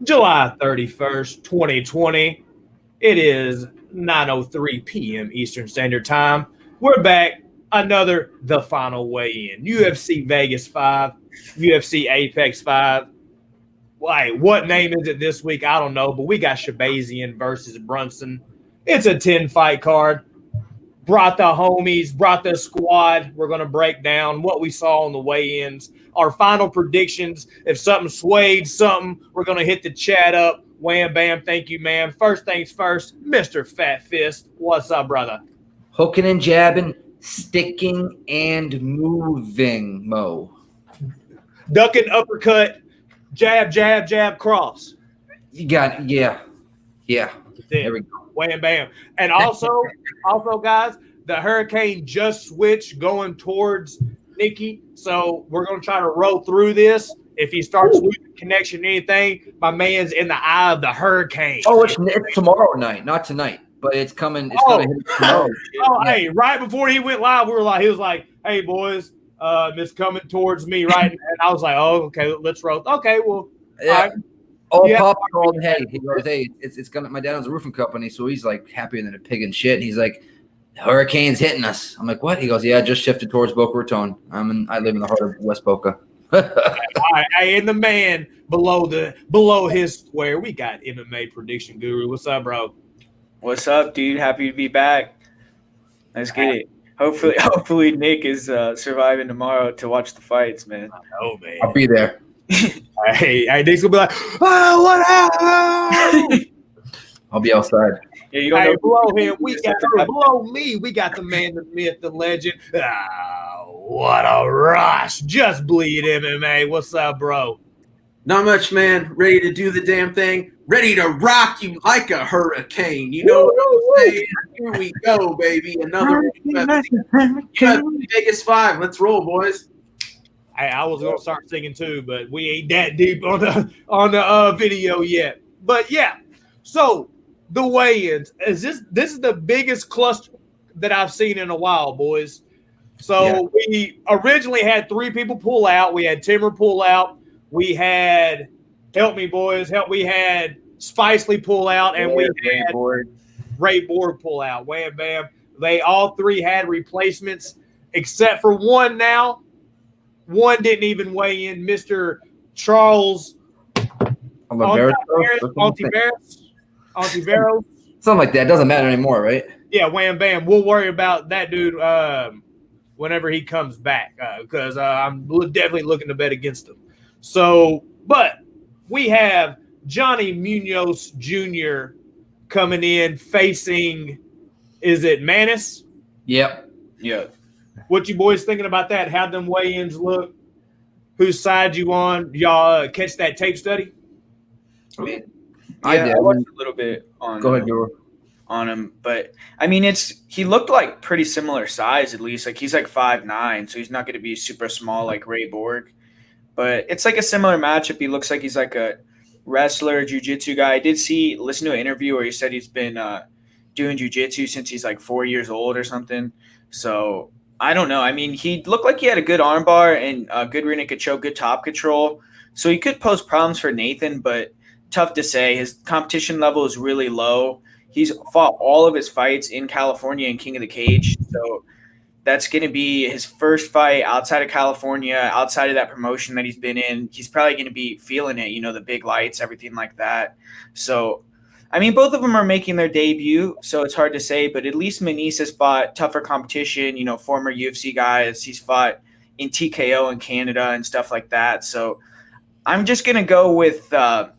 July 31st, 2020. It is 9:03 p.m. Eastern Standard Time. We're back. Another The Final Weigh-In. UFC Vegas 5, UFC Apex 5. Like, what name is it this week? I don't know, but we got Shabazian versus Brunson. It's a 10-fight card. Brought the homies, brought the squad. We're going to break down what we saw on the weigh-ins, our final predictions. If something swayed something, we're going to hit the chat up. Wham, bam, thank you, man. First things first, Mr. Fat Fist. What's up, brother? Hooking and jabbing, sticking and moving, Mo. Ducking, uppercut, jab, jab, jab, cross. You got it. Yeah. There we go. Wham, bam. And also, guys, the Hurricane just switched going towards Nikki. So we're going to try to roll through this. If he starts losing connection or anything, my man's in the eye of the hurricane. Oh, it's tomorrow night, not tonight, but it's coming. It's going to hit tomorrow. Hey, right before he went live, he was like, "Hey, boys, it's coming towards me, right?" And I was like, "Oh, okay, let's roll." Okay, well, yeah. Pop called. Hey, he goes, "Hey, it's gonna." My dad owns a roofing company, so he's like happier than a pig and shit. And he's like, "Hurricane's hitting us." I'm like, "What?" He goes, "Yeah, I just shifted towards Boca Raton. I live in the heart of West Boca." Hey, and the man below his square, we got MMA Prediction Guru. What's up, bro? What's up, dude? Happy to be back. Let's get it. Hopefully Nick is surviving tomorrow to watch the fights, man. I know, man. I'll be there. Hey, Nick's gonna be like, "Oh, what happened?" I'll be outside. Yeah, you don't know. Below him, below me, we got the man, the myth, the legend. What a rush. Just Bleed MMA. What's up, bro? Not much, man. Ready to do the damn thing. Ready to rock you like a hurricane. You know what I'm saying? Here we go, baby. Another UFC Vegas 5. Let's roll, boys. I was gonna start singing too, but we ain't that deep on the video yet. But yeah, so the weigh-ins this is the biggest cluster that I've seen in a while, boys. So we originally had 3 people pull out. We had Timmer pull out. We had we had Spicely pull out, and we had Ray Borg pull out. Wham bam. They all 3 had replacements, except for one now. One didn't even weigh in, Mr. Charles Ontiveros. Something like that. Doesn't matter anymore, right? Yeah, wham bam. We'll worry about that dude whenever he comes back, because I'm definitely looking to bet against him. So, but we have Johnny Munoz Jr. coming in facing, is it Manis? Yep. Yeah. What you boys thinking about that? How them weigh-ins look? Whose side you on? Y'all catch that tape study? I watched a little bit on. Go ahead, Guru. On him, but I mean, he looked like pretty similar size, at least. Like, he's like 5'9", so he's not going to be super small like Ray Borg. But it's like a similar matchup. He looks like he's like a wrestler, jiu-jitsu guy. I did listen to an interview where he said he's been doing jiu-jitsu since he's like 4 years old or something. So I don't know. I mean, he looked like he had a good armbar and good rear naked choke, good top control. So he could pose problems for Nathan, but tough to say. His competition level is really low. He's fought all of his fights in California and King of the Cage. So that's going to be his first fight outside of California, outside of that promotion that he's been in. He's probably going to be feeling it, the big lights, everything like that. So, I mean, both of them are making their debut, so it's hard to say. But at least Maniz has fought tougher competition, former UFC guys. He's fought in TKO in Canada and stuff like that. So I'm just going to go with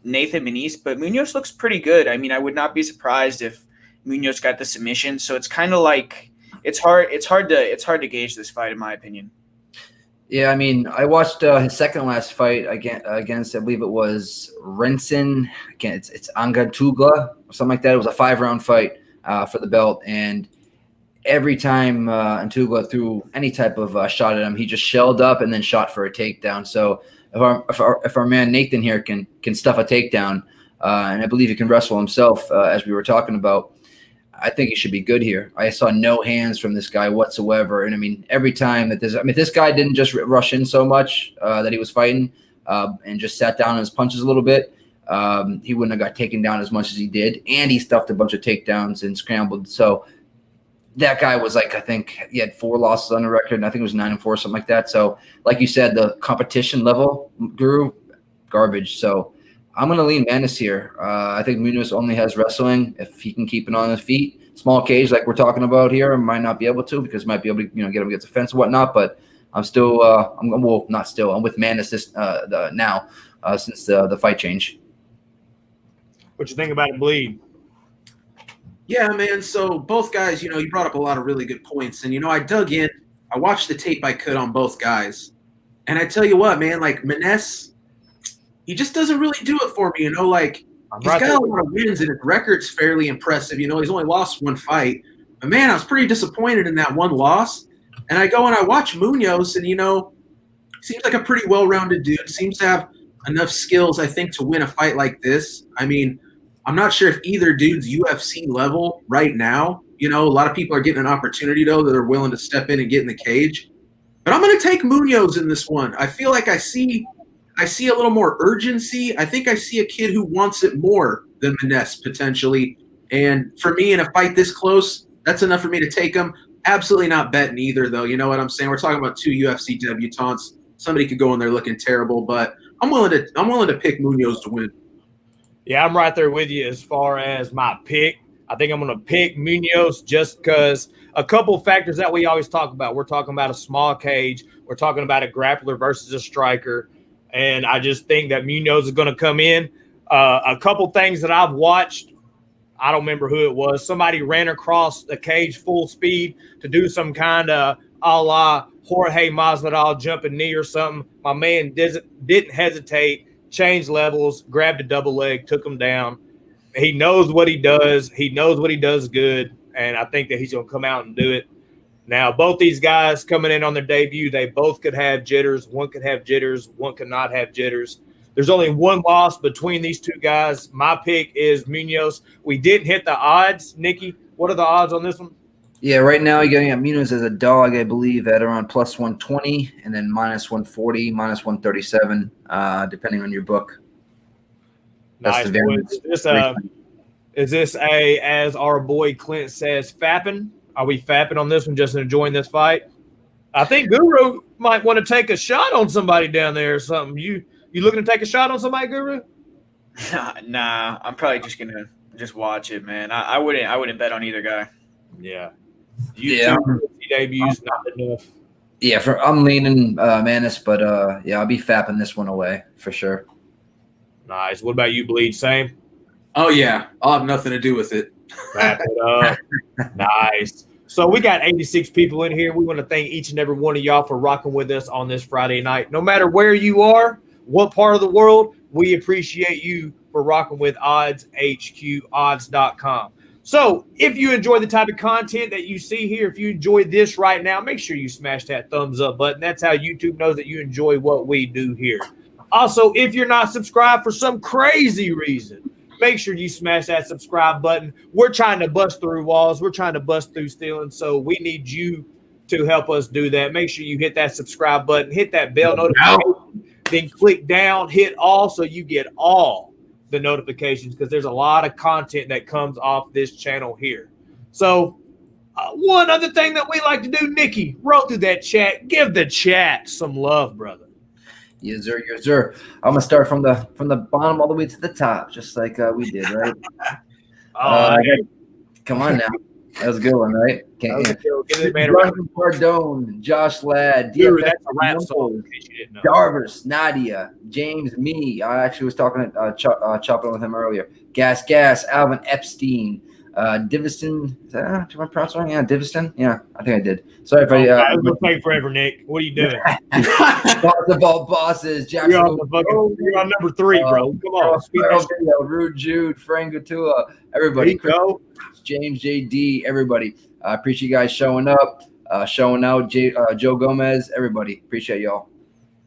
Nathan Maniz, but Munoz looks pretty good. I mean, I would not be surprised if Munoz got the submission. So it's kind of like it's hard to gauge this fight, in my opinion. Yeah, I mean, I watched his second last fight against, I believe it was Renson. Again, it's Angatugla or something like that. It was a 5-round fight for the belt, and every time Antugla threw any type of shot at him, he just shelled up and then shot for a takedown. So if our man Nathan here can stuff a takedown, and I believe he can wrestle himself, as we were talking about, I think he should be good here. I saw no hands from this guy whatsoever. And I mean, every time that this guy didn't just rush in so much that he was fighting and just sat down on his punches a little bit. he wouldn't have got taken down as much as he did, and he stuffed a bunch of takedowns and scrambled. So that guy was like, I think he had 4 losses on the record, and I think it was 9-4, something like that. So, like you said, the competition level, Guru, garbage. So I'm going to lean Menace here. I think Munoz only has wrestling. If he can keep it on his feet, small cage like we're talking about here, might not be able to because might be able to, get him against the fence and whatnot. But I'm still, I'm with Menace now since the fight change. What you think about it, Bleed? Yeah, man. So both guys, you brought up a lot of really good points. And, I dug in. I watched the tape I could on both guys. And I tell you what, man, like Menace, he just doesn't really do it for me. He's got a lot of wins and his record's fairly impressive. He's only lost 1 fight. But, man, I was pretty disappointed in that 1 loss. And I go and I watch Munoz, and, seems like a pretty well-rounded dude. Seems to have enough skills, I think, to win a fight like this. I mean, I'm not sure if either dude's UFC level right now. A lot of people are getting an opportunity, though, that are willing to step in and get in the cage. But I'm going to take Munoz in this one. I feel like I see a little more urgency. I think I see a kid who wants it more than Menace, potentially. And for me, in a fight this close, that's enough for me to take him. Absolutely not betting either, though. You know what I'm saying? We're talking about 2 UFC debutantes. Somebody could go in there looking terrible, but I'm willing to pick Munoz to win. Yeah, I'm right there with you as far as my pick. I think I'm going to pick Munoz just because a couple of factors that we always talk about. We're talking about a small cage. We're talking about a grappler versus a striker. And I just think that Munoz is going to come in. A couple things that I've watched, I don't remember who it was. Somebody ran across the cage full speed to do some kind of a la Jorge Masvidal jumping knee or something. My man didn't hesitate. Changed levels, grabbed a double leg, took him down. He knows what he does. He knows what he does good, and I think that he's going to come out and do it. Now, both these guys coming in on their debut, they both could have jitters. One could have jitters. One could not have jitters. There's only 1 loss between these 2 guys. My pick is Munoz. We didn't hit the odds. Nikki, what are the odds on this one? Yeah, right now you're getting at Munoz as a dog, I believe, at around plus 120 and then minus 140, minus 137, depending on your book. That's Nice. the variance. Is this as our boy Clint says, fapping? Are we fapping on this one, just enjoying this fight? I think Guru might want to take a shot on somebody down there or something. You looking to take a shot on somebody, Guru? Nah, I'm probably just gonna watch it, man. I wouldn't bet on either guy. Yeah. Debuts not enough. Yeah, I'm leaning Menace, but I'll be fapping this one away for sure. Nice. What about you, Bleed? Same? Oh, yeah. I'll have nothing to do with it. Wrap it up. Nice. So we got 86 people in here. We want to thank each and every one of y'all for rocking with us on this Friday night. No matter where you are, what part of the world, we appreciate you for rocking with Odds HQ, odds.com. So if you enjoy the type of content that you see here, if you enjoy this right now, make sure you smash that thumbs up button. That's how YouTube knows that you enjoy what we do here. Also, if you're not subscribed for some crazy reason, make sure you smash that subscribe button. We're trying to bust through walls. We're trying to bust through stealing. So we need you to help us do that. Make sure you hit that subscribe button, hit that bell notification, then click down, hit all so you get all the notifications because there's a lot of content that comes off this channel here. So one other thing that we like to do, Nikki, roll through that chat. Give the chat some love, brother. Yes, sir. Yes, sir. I'm gonna start from the bottom all the way to the top, just like we did, right? Come on now. That was a good one, right? Pardone, Josh Ladd, Dude, that's a rap song, in case you didn't know. Darvers, Nadia, James, me. I actually was talking, chopping with him earlier. Gas, Alvin Epstein, Diviston. Did I pronounce it wrong? Yeah, Diviston. Yeah, I think I did. Sorry if I was gonna take forever, Nick. What are you doing? The ball bosses, Jackson. You're on number 3, bro. Come on. Rude Jude, Frank Gatua, everybody. James, JD, everybody. I appreciate you guys showing up, showing out. Joe Gomez, everybody. Appreciate y'all.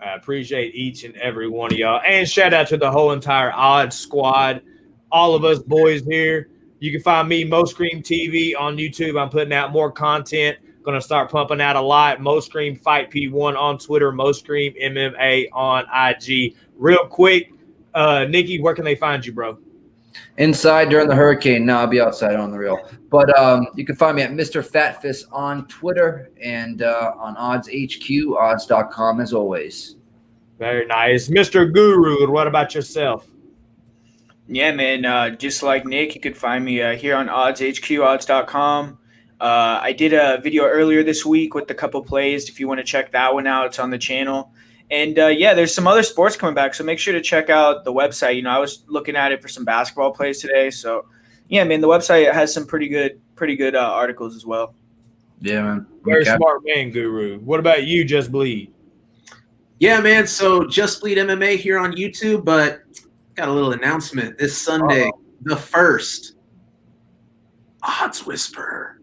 I appreciate each and every one of y'all. And shout out to the whole entire Odds squad, all of us boys here. You can find me, Mo Scream TV, on YouTube. I'm putting out more content. Going to start pumping out a lot. Mo Scream Fight P1 on Twitter. Mo Scream MMA on IG. Real quick, Nikki, where can they find you, bro? Inside during the hurricane. No, I'll be outside on the reel. But you can find me at Mr. Fatfist on Twitter and on Odds HQ, odds.com as always. Very nice. Mr. Guru, what about yourself? Yeah, man. Just like Nick, you could find me here on Odds HQ, odds.com. I did a video earlier this week with a couple plays. If you want to check that one out, it's on the channel. And yeah, there's some other sports coming back, so make sure to check out the website. You know, I was looking at it for some basketball plays today. So yeah, man, the website has some pretty good articles as well. Yeah, man. Very smart man, Guru. What about you, Just Bleed? Yeah, man. So Just Bleed MMA here on YouTube, but got a little announcement this Sunday, the 1st. Odds Whisperer.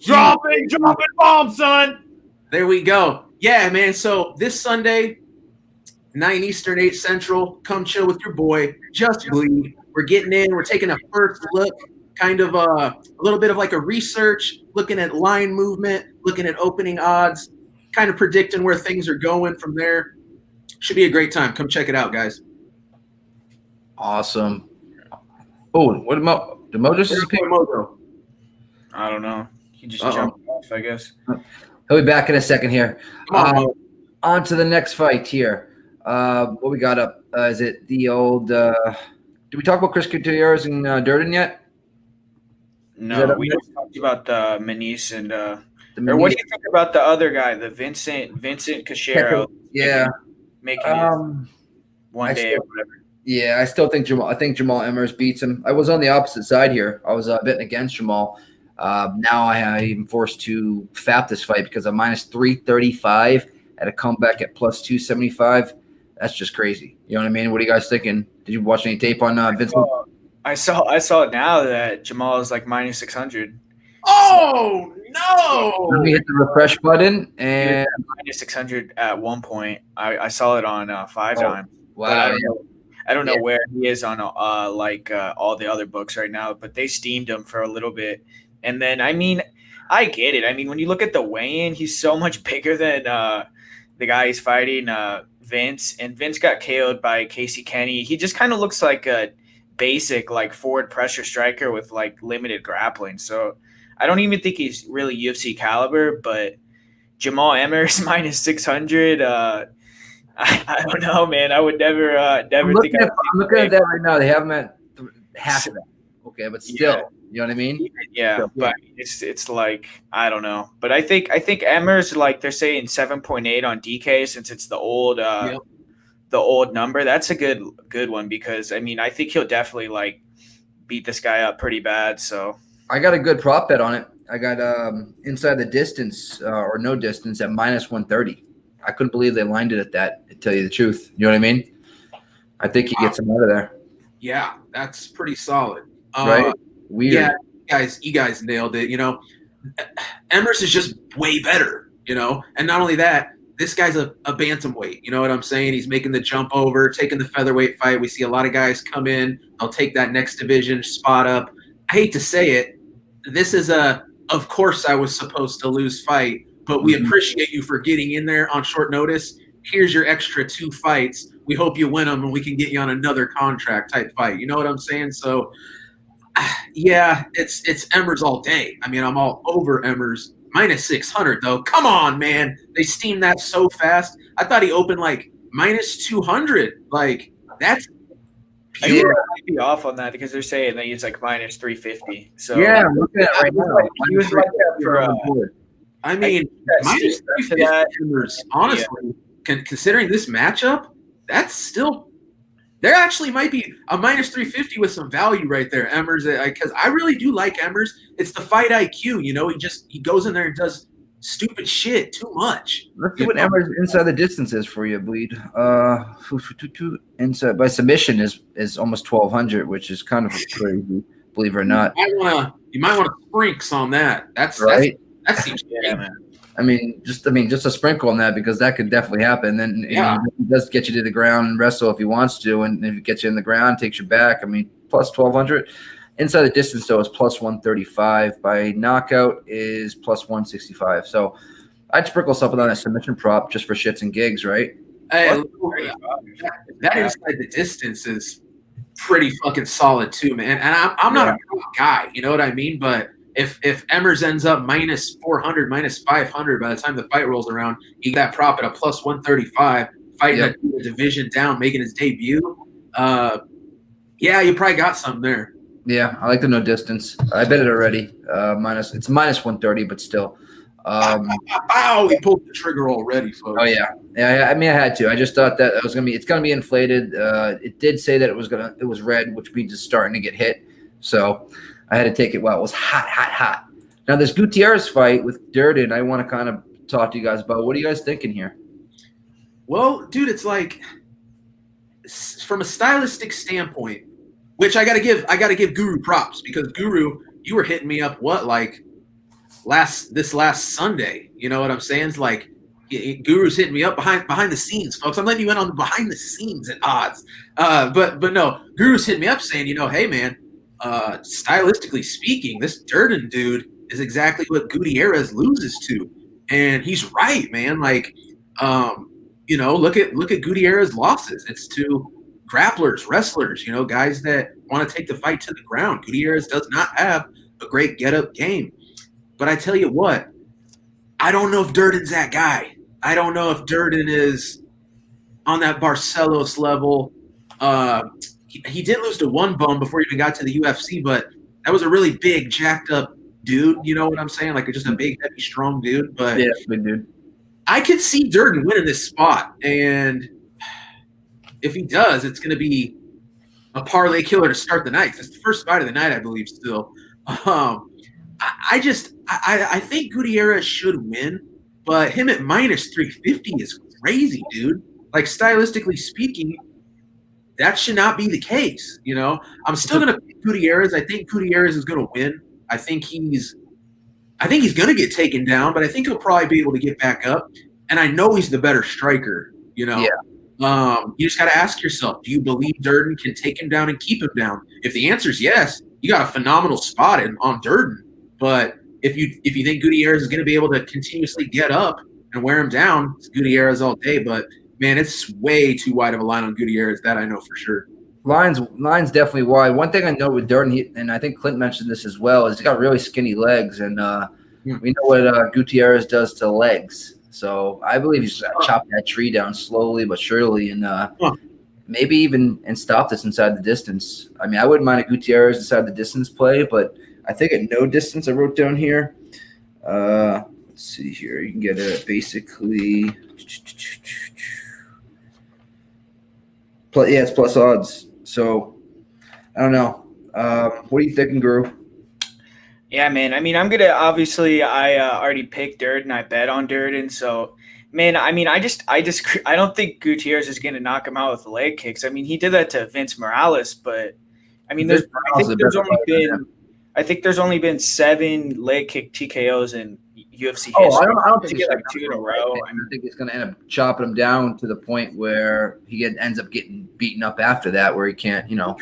Dropping bombs, son. There we go. Yeah, man. So this Sunday, 9 Eastern, 8 Central, come chill with your boy, Just Bleed. We're getting in. We're taking a first look, kind of a little bit of like a research, looking at line movement, looking at opening odds, kind of predicting where things are going from there. Should be a great time. Come check it out, guys. Awesome. Oh, what did Mo just speak? I don't know. He just jumped off, I guess. He'll be back in a second here. On to the next fight here. What we got up? Is it the old did we talk about Chris Gutierrez and Durden yet? No, we just talked about the Meerschaert and or what do you think about the other guy, the Vincent Cachero? Yeah. Making it one day or whatever. Yeah, I still think Jamal Amers beats him. I was on the opposite side here. I was betting against Jamal. Now I am forced to fap this fight because I'm minus 335 at a comeback at plus 275. That's just crazy. You know what I mean? What are you guys thinking? Did you watch any tape on Vincent? I saw it now that Jamal is like minus 600. Oh no! Let me hit the refresh button and minus 600 at one point. I saw it on 5-time. Wow. I don't know where he is on all the other books right now, but they steamed him for a little bit. And then, I mean, I get it. I mean, when you look at the weigh-in, he's so much bigger than the guy he's fighting, Vince. And Vince got KO'd by Casey Kenny. He just kind of looks like a basic, like, forward pressure striker with, like, limited grappling. So I don't even think he's really UFC caliber. But Jamal Amers minus 600, I don't know, man. I would never think I'm looking at that right now. They have him at half of that. Okay, but still. Yeah. You know what I mean? Yeah, but it's like I don't know, but I think Amers, like they're saying 7.8 on DK since it's the old number. That's a good one because I mean I think he'll definitely like beat this guy up pretty bad. So I got a good prop bet on it. I got inside the distance or no distance at minus 130. I couldn't believe they lined it at that. To tell you the truth, you know what I mean? I think he gets him out of there. Yeah, that's pretty solid. Right. Weird. Yeah, you guys nailed it. You know, Amers is just way better, you know, and not only that, this guy's a bantamweight. You know what I'm saying? He's making the jump over, taking the featherweight fight. We see a lot of guys come in. They'll take that next division spot up. I hate to say it. This is of course I was supposed to lose fight, but we appreciate you for getting in there on short notice. Here's your extra 2 fights. We hope you win them and we can get you on another contract type fight. You know what I'm saying? So, yeah, it's Amers all day. I mean, I'm all over Amers. Minus 600, though. Come on, man. They steamed that so fast. I thought he opened, like, minus 200. Like, that's pure. I might be off on that because they're saying that he's, like, minus 350. So yeah, I'm looking at it right now. He was like that for I mean, minus 350 Amers, honestly, considering this matchup, that's still – there actually might be a minus 350 with some value right there, Amers, because I really do like Amers. It's the fight IQ, you know. He goes in there and does stupid shit too much. Let's see what Amers inside the distance is for you, Bleed. Inside by submission is almost 1,200, which is kind of crazy, believe it or not. You might want to sprinks on that. That's right. That seems man. I mean, just a sprinkle on that because that could definitely happen. Then he does get you to the ground and wrestle if he wants to, and if he gets you in the ground, takes you back. I mean, plus 1,200. Inside the distance though is plus 135. By knockout is plus 165. So I'd sprinkle something on a submission prop just for shits and gigs, right? Hey, +35. that inside the distance is pretty fucking solid too, man. And I'm not a pro guy, you know what I mean? But if Amers ends up minus 400, minus 500 by the time the fight rolls around, he got that prop at a plus 135, fighting a division down, making his debut. Yeah, you probably got something there. Yeah, I like the no distance. I bet it already. It's minus 130, but still. He pulled the trigger already, folks. Oh yeah. I mean, I had to. I just thought that it's gonna be inflated. It did say that it was red, which means it's starting to get hit. So I had to take it while it was hot. Now this Gutierrez fight with Durden, I want to kind of talk to you guys about. What are you guys thinking here? Well, dude, it's like from a stylistic standpoint, which I gotta give Guru props, because Guru, you were hitting me up this last Sunday. You know what I'm saying? It's like Guru's hitting me up behind the scenes, folks. I'm letting you in on the behind the scenes and odds. But no, Guru's hitting me up saying, hey man, stylistically speaking, this Durden dude is exactly what Gutierrez loses to. And he's right, man. Like, look at Gutierrez losses. It's to grapplers, wrestlers, guys that want to take the fight to the ground. Gutierrez does not have a great get-up game. But I tell you what, I don't know if Durden's that guy. I don't know if Durden is on that Barcelos level. He did lose to one bum before he even got to the UFC, but that was a really big, jacked up dude. You know what I'm saying? Like just a big, heavy, strong dude. But yeah, big dude. I could see Durden winning this spot, and if he does, it's going to be a parlay killer to start the night. It's the first fight of the night, I believe. Still, I think Gutierrez should win, but him at minus 350 is crazy, dude. Like, stylistically speaking, that should not be the case. I'm still going to pick Gutierrez. I think Gutierrez is going to win. I think he's going to get taken down, but I think he'll probably be able to get back up. And I know he's the better striker. Yeah. You just got to ask yourself, do you believe Durden can take him down and keep him down? If the answer is yes, you got a phenomenal spot on Durden. But if you think Gutierrez is going to be able to continuously get up and wear him down, it's Gutierrez all day. But man, it's way too wide of a line on Gutierrez. That I know for sure. Line's definitely wide. One thing I know with Durden, and I think Clint mentioned this as well, is he's got really skinny legs, and we know what Gutierrez does to legs. So I believe he's going to chop that tree down slowly but surely, and maybe even stop this inside the distance. I mean, I wouldn't mind a Gutierrez inside the distance play, but I think at no distance, I wrote down here. Let's see here. You can get it basically. It's plus odds. So I don't know. What are you thinking, Guru? Yeah, man. I mean, I'm gonna obviously. I already picked Durden. I bet on Durden. So, man. I mean, I don't think Gutierrez is gonna knock him out with leg kicks. I mean, he did that to Vince Morales, but I mean, I think there's only been 7 leg kick TKOs in UFC history. I don't think it's like 2 in a row. I think it's going to end up chopping him down to the point where he ends up getting beaten up after that, where he can't, you know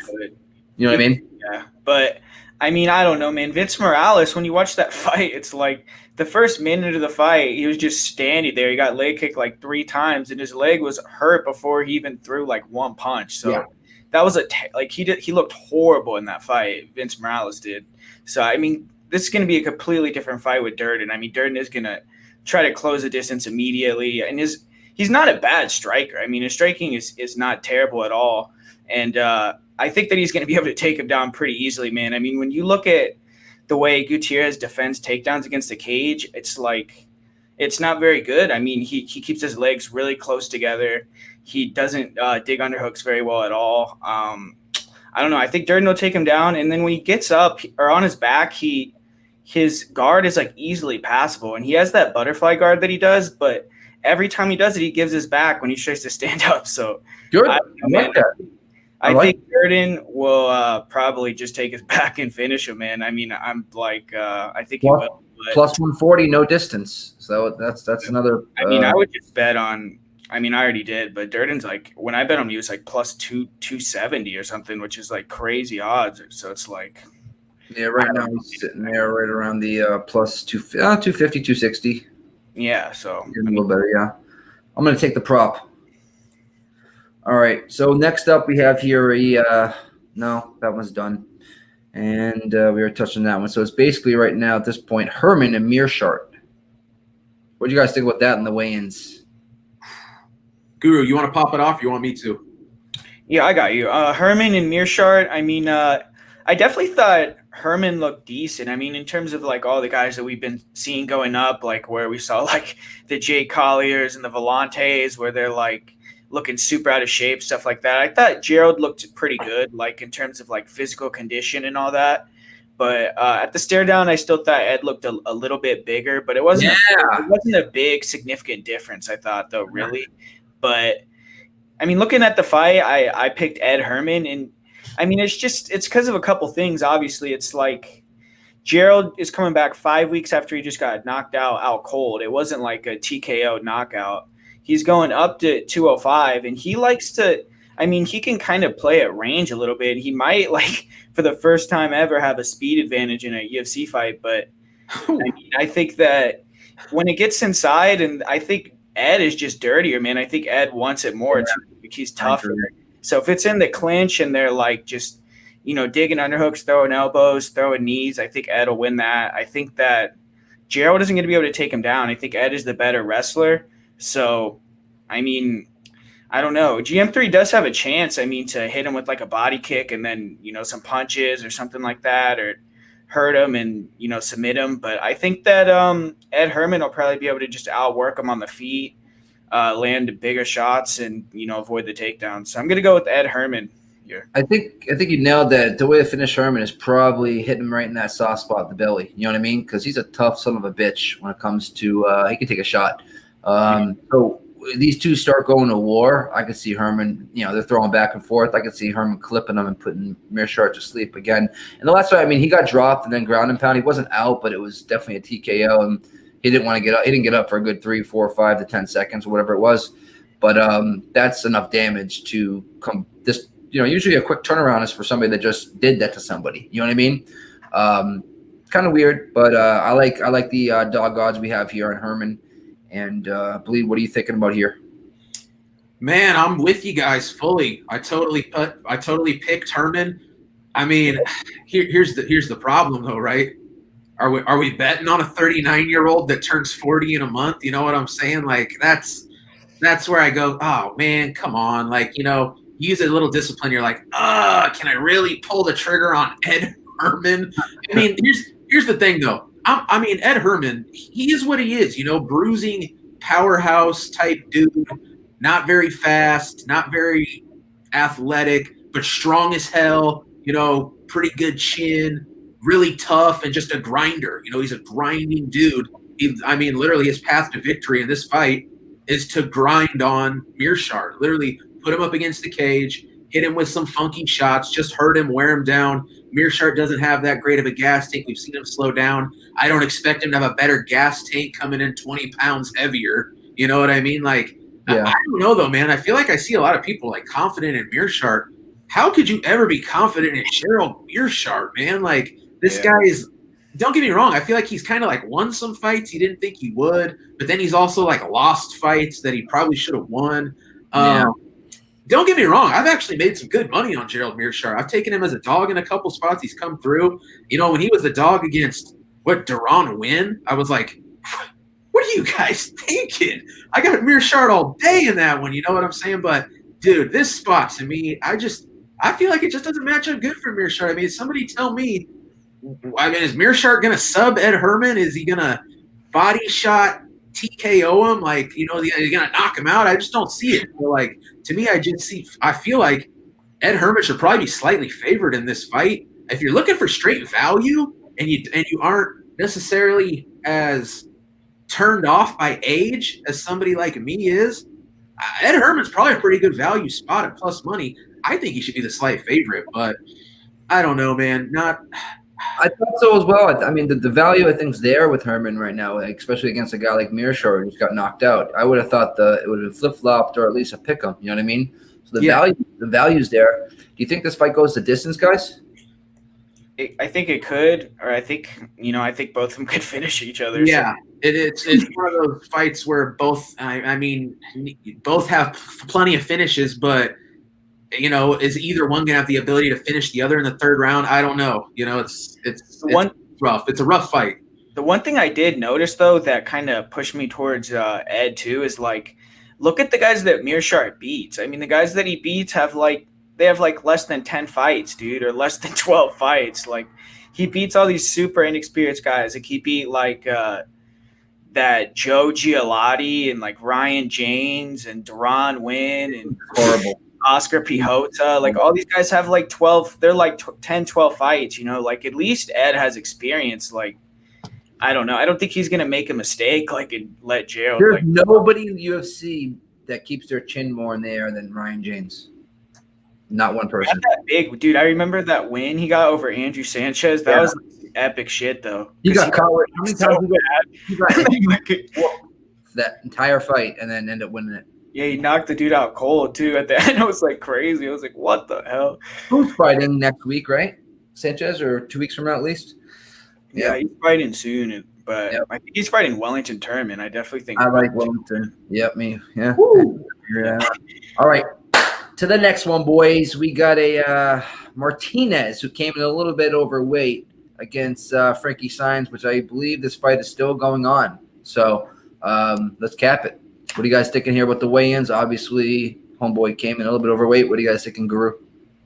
what I mean? Yeah, but I mean, I don't know, man. Vince Morales, when you watch that fight, it's like the first minute of the fight, he was just standing there. He got leg kicked like 3 times, and his leg was hurt before he even threw like one punch. So that was he looked horrible in that fight. Vince Morales did. So I mean, this is going to be a completely different fight with Durden. I mean, Durden is going to try to close the distance immediately, and he's not a bad striker. I mean, his striking is not terrible at all, and I think that he's going to be able to take him down pretty easily, man. I mean, when you look at the way Gutierrez defends takedowns against the cage, it's not very good. I mean, he keeps his legs really close together. He doesn't dig underhooks very well at all. I don't know. I think Durden will take him down, and then when he gets up or on his back, his guard is like easily passable, and he has that butterfly guard that he does, but every time he does it, he gives his back when he tries to stand up. So good. I think Durden will probably just take his back and finish him, man. I mean, I think he will. But, plus 140, no distance. So that's another. I mean, I would just bet on. I mean, I already did, but Durden's like, when I bet on him, he was like plus 270 or something, which is like crazy odds. So it's like. Yeah, right now he's sitting there right around the plus 250, 260. Yeah, so. A little better, yeah. I'm going to take the prop. All right. So next up, we have here no, that one's done, and we were touching that one. So it's basically right now at this point, Herman and Meerschaert. What do you guys think about that in the weigh-ins? Guru, you want to pop it off? Or you want me to? Yeah, I got you. Herman and Meerschaert. I mean, I definitely thought Herman looked decent. I mean, in terms of like all the guys that we've been seeing going up, like where we saw like the Jay Colliers and the Vallantes, where they're like looking super out of shape, stuff like that. I thought Gerald looked pretty good, like in terms of like physical condition and all that. But at the stare down, I still thought Ed looked a little bit bigger, but it wasn't a big significant difference. I thought though, really. But I mean, looking at the fight, I picked Ed Herman, and I mean, it's because of a couple things. Obviously, it's like Gerald is coming back 5 weeks after he just got knocked out cold. It wasn't like a TKO knockout. He's going up to 205, and he likes to. I mean, he can kind of play at range a little bit. He might, like, for the first time ever, have a speed advantage in a UFC fight. But I mean, I think that when it gets inside, and I think Ed is just dirtier, man. I think Ed wants it more too. He's tougher. So if it's in the clinch and they're like just, digging underhooks, throwing elbows, throwing knees, I think Ed will win that. I think that Gerald isn't going to be able to take him down. I think Ed is the better wrestler. So, I mean, I don't know. GM3 does have a chance, I mean, to hit him with like a body kick and then, some punches or something like that, or hurt him and, submit him. But I think that Ed Herman will probably be able to just outwork him on the feet, land bigger shots, and, avoid the takedown. So I'm going to go with Ed Herman here. I think you nailed that. The way to finish Herman is probably hitting him right in that soft spot, the belly. You know what I mean? Because he's a tough son of a bitch when it comes to he can take a shot. So these two start going to war. I could see Herman, they're throwing back and forth. I could see Herman clipping them and putting Meerschaert to sleep again. And the last fight, I mean, he got dropped and then ground and pound. He wasn't out, but it was definitely a TKO, and he didn't want to get up. He didn't get up for a good 3, 4, 5 to 10 seconds or whatever it was. But that's enough damage to come. This, usually a quick turnaround is for somebody that just did that to somebody. You know what I mean? Kind of weird, but I like the dog odds we have here on Herman. And Bleed, what are you thinking about here? Man, I'm with you guys fully. I totally picked Herman. I mean, here's the problem though, right? Are we betting on a 39-year-old that turns 40 in a month? You know what I'm saying? Like that's where I go, oh man, come on. Like, use a little discipline. You're like, can I really pull the trigger on Ed Herman? I mean, here's the thing though. I mean, Ed Herman, he is what he is, bruising powerhouse type dude, not very fast, not very athletic, but strong as hell, pretty good chin, really tough, and just a grinder. He's a grinding dude. Literally his path to victory in this fight is to grind on Meerschaert. Literally put him up against the cage, hit him with some funky shots, just hurt him, wear him down. Meerschaert doesn't have that great of a gas tank. We've seen him slow down. I don't expect him to have a better gas tank coming in 20 pounds heavier. You know what I mean? Like, yeah. I don't know, though, man. I feel like I see a lot of people, like, confident in Meerschaert. How could you ever be confident in Gerald Meerschaert, man? Like, this guy is – don't get me wrong. I feel like he's kind of, like, won some fights he didn't think he would. But then he's also, like, lost fights that he probably should have won. Don't get me wrong. I've actually made some good money on Gerald Meerschaert. I've taken him as a dog in a couple spots. He's come through. When he was the dog against, Duran Win, I was like, what are you guys thinking? I got Meerschaert all day in that one. You know what I'm saying? But, dude, this spot to me, I feel like it just doesn't match up good for Meerschaert. I mean, somebody tell me, is Meerschaert going to sub Ed Herman? Is he going to body shot TKO him? Like, you're going to knock him out? I just don't see it. So, like, to me, I feel like Ed Herman should probably be slightly favored in this fight. If you're looking for straight value and you aren't necessarily as turned off by age as somebody like me is, Ed Herman's probably a pretty good value spot at plus money. I think he should be the slight favorite, but I don't know, man. I thought so as well. I mean, the value I think is there with Herman right now, especially against a guy like Meerschaert who's got knocked out. I would have thought it would have flip-flopped or at least a pick 'em. You know what I mean? So the value's there. Do you think this fight goes the distance, guys? I think it could, or I think both of them could finish each other. Yeah, so It's one of those fights where both both have plenty of finishes, but is either one gonna have the ability to finish the other in the third round? I don't know. It's rough. It's a rough fight. The one thing I did notice though that kind of pushed me towards Ed too is like, look at the guys that Meerschaert beats. I mean, the guys that he beats have less than 10 fights, dude, or less than 12 fights. Like, he beats all these super inexperienced guys. Like, he beat that Joe Gialotti and like Ryan James and Duran Wynn and Horrible. Oscar Pihota. Like, all these guys have like 12. They're like 10, 12 fights. Like, at least Ed has experience. Like, I don't know. I don't think he's gonna make a mistake like and let Gerald. There's nobody in the UFC that keeps their chin more in the air than Ryan James. Not one person. That big dude. I remember that win he got over Andrew Sanchez. That was like, epic shit though. He got caught. How many times he got that entire fight and then end up winning it? Yeah, he knocked the dude out cold too at the end. It was like crazy. I was like, what the hell? Who's fighting next week, right? Sanchez, or 2 weeks from now at least? Yeah, he's fighting soon, but I think he's fighting Wellington Turman. I definitely think I like Wellington. Yep, me. Yeah. Yeah. All right. To the next one, boys. We got a Martinez who came in a little bit overweight against Frankie Saenz, which I believe this fight is still going on. So let's cap it. What are you guys thinking here about the weigh-ins? Obviously, homeboy came in a little bit overweight. What are you guys thinking, Guru?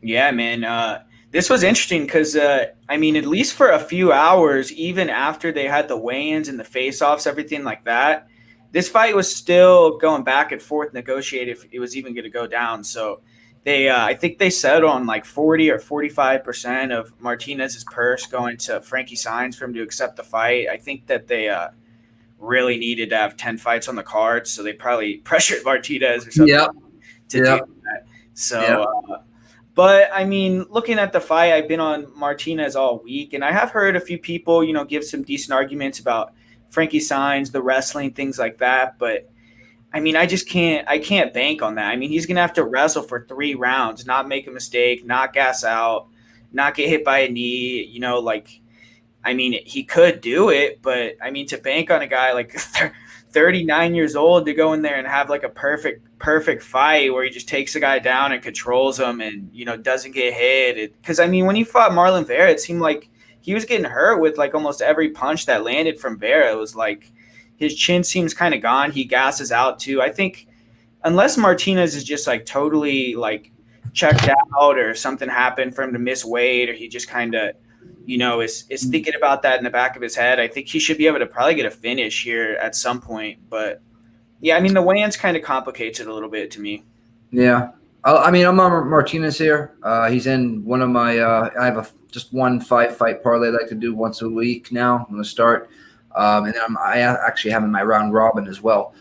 Yeah, man. This was interesting because, at least for a few hours, even after they had the weigh-ins and the face-offs, everything like that, this fight was still going back and forth, negotiated if it was even going to go down. So I think they settled on like 40 or 45% of Martinez's purse going to Frankie Saenz for him to accept the fight. I think that they really needed to have 10 fights on the card, so they probably pressured Martinez or something to do that. So, but I mean, looking at the fight, I've been on Martinez all week, and I have heard a few people, give some decent arguments about Frankie Saenz, the wrestling, things like that. But I mean, I can't bank on that. I mean, he's going to have to wrestle for 3 rounds, not make a mistake, not gas out, not get hit by a knee, he could do it, but I mean, to bank on a guy like 39 years old to go in there and have like a perfect fight where he just takes the guy down and controls him and, doesn't get hit. Because, when he fought Marlon Vera, it seemed like he was getting hurt with like almost every punch that landed from Vera. It was like his chin seems kind of gone. He gasses out too. I think unless Martinez is just like totally like checked out or something happened for him to miss weight or he just kind of, is thinking about that in the back of his head, I think he should be able to probably get a finish here at some point. But, yeah, the weigh-ins kind of complicates it a little bit to me. Yeah. I'm on Martinez here. He's in one of my I have just one 5-fight parlay I like to do once a week now. I'm going to start. And then I actually have in my round robin as well.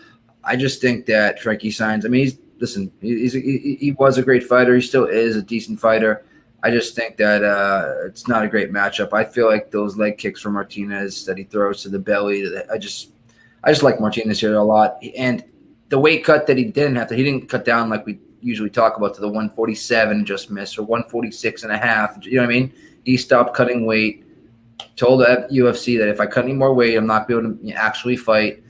I just think that Frankie Saenz, he was a great fighter. He still is a decent fighter. I just think that it's not a great matchup. I feel like those leg kicks from Martinez that he throws to the belly, I just like Martinez here a lot. And the weight cut that he didn't cut down like we usually talk about to the 147 just missed or 146 and a half. You know what I mean? He stopped cutting weight, told the UFC that if I cut any more weight, I'm not going to be able to actually fight.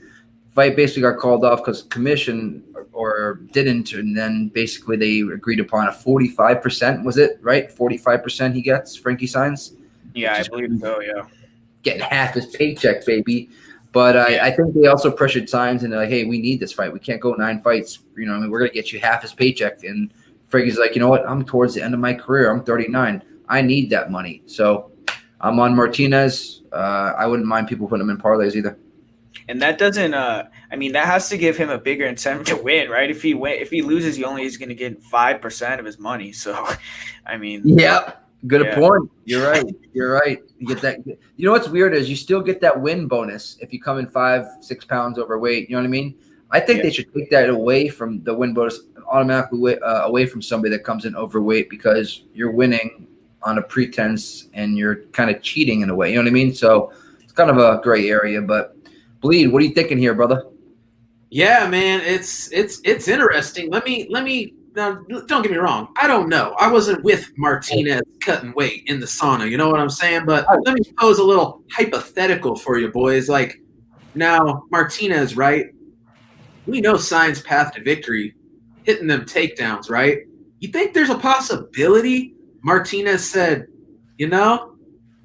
Fight basically got called off because commission or didn't, and then basically they agreed upon a 45%. Was it right? 45% he gets, Frankie Saenz. Yeah, I believe so. Yeah, getting half his paycheck, baby. But I think they also pressured Saenz and they're like, hey, we need this fight. We can't go 9 fights. We're gonna get you half his paycheck. And Frankie's like, you know what? I'm towards the end of my career. I'm 39. I need that money. So I'm on Martinez. I wouldn't mind people putting him in parlays either. And that doesn't that has to give him a bigger incentive to win, right? If he loses, he only is going to get 5% of his money. So, yeah, good point. You're right. You get that. You know what's weird is you still get that win bonus if you come in 5-6 pounds overweight. You know what I mean? I think they should take that away from the win bonus, automatically away from somebody that comes in overweight because you're winning on a pretense and you're kind of cheating in a way. You know what I mean? So it's kind of a gray area, but. Bleed, what are you thinking here, brother? Yeah, man, it's interesting. Let me now, don't get me wrong. I don't know. I wasn't with Martinez cutting weight in the sauna. You know what I'm saying? But let me pose a little hypothetical for you, boys. Like, Now, Martinez, right? We know Saenz' path to victory, hitting them takedowns, right? You think there's a possibility Martinez said, you know,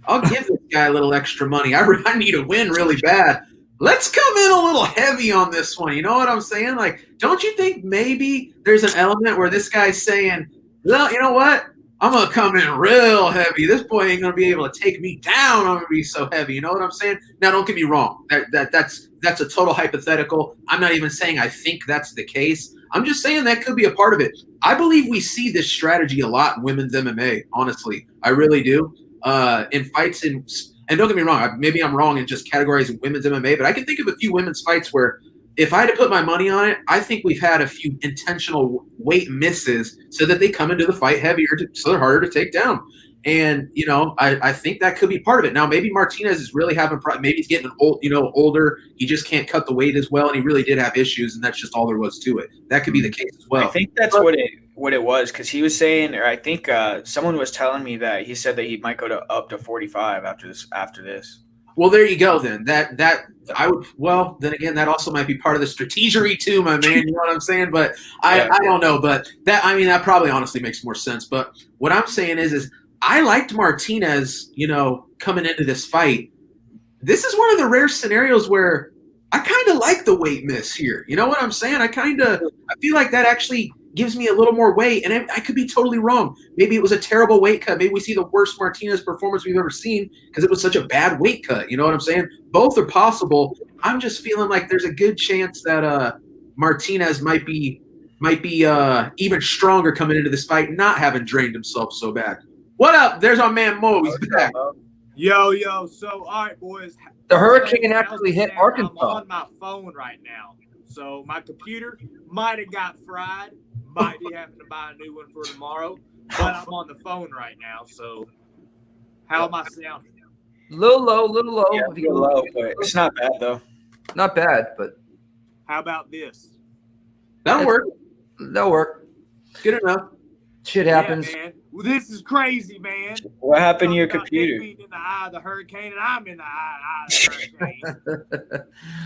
I'll give this guy a little extra money. I need a win really bad. Let's come in a little heavy on this one. You know what I'm saying? Like, don't you think maybe there's an element where this guy's saying, well, you know what? I'm going to come in real heavy. This boy ain't going to be able to take me down. I'm going to be so heavy. You know what I'm saying? Now, don't get me wrong. That's a total hypothetical. I'm not even saying I think that's the case. I'm just saying that could be a part of it. I believe we see this strategy a lot in women's MMA, honestly. I really do. In fights and don't get me wrong, maybe I'm wrong in just categorizing women's MMA, but I can think of a few women's fights where if I had to put my money on it, I think we've had a few intentional weight misses so that they come into the fight heavier, so they're harder to take down. And, you know, I think that could be part of it. Now, maybe Martinez is really having maybe he's getting older. He just can't cut the weight as well, and he really did have issues, and that's just all there was to it. That could be the case as well. I think that's what it was, because he was saying, or I think someone was telling me that he said that he might go to up to 45 after this. Well, there you go then. That I would. Well, then again, that also might be part of the strategery too, my man. You know what I'm saying? But I don't know. But that probably honestly makes more sense. But what I'm saying is I liked Martinez, you know, coming into this fight. This is one of the rare scenarios where I kind of like the weight miss here. You know what I'm saying? I feel like that actually gives me a little more weight, and I could be totally wrong. Maybe it was a terrible weight cut. Maybe we see the worst Martinez performance we've ever seen because it was such a bad weight cut. You know what I'm saying? Both are possible. I'm just feeling like there's a good chance that Martinez might be even stronger coming into this fight, not having drained himself so bad. What up? There's our man Mo. He's back. Yo. So, all right, boys. The hurricane actually hit Arkansas. I'm on my phone right now. So my computer might have got fried. Might be having to buy a new one for tomorrow. But I'm on the phone right now. So how am I sounding? Little low. Yeah, low, but it's not bad, though. Not bad, but. How about this? That'll work. Good enough. Shit happens. Yeah, man. Well, this is crazy, man. What happened to your computer? Being in the eye of the hurricane, and I'm in the eye of the hurricane.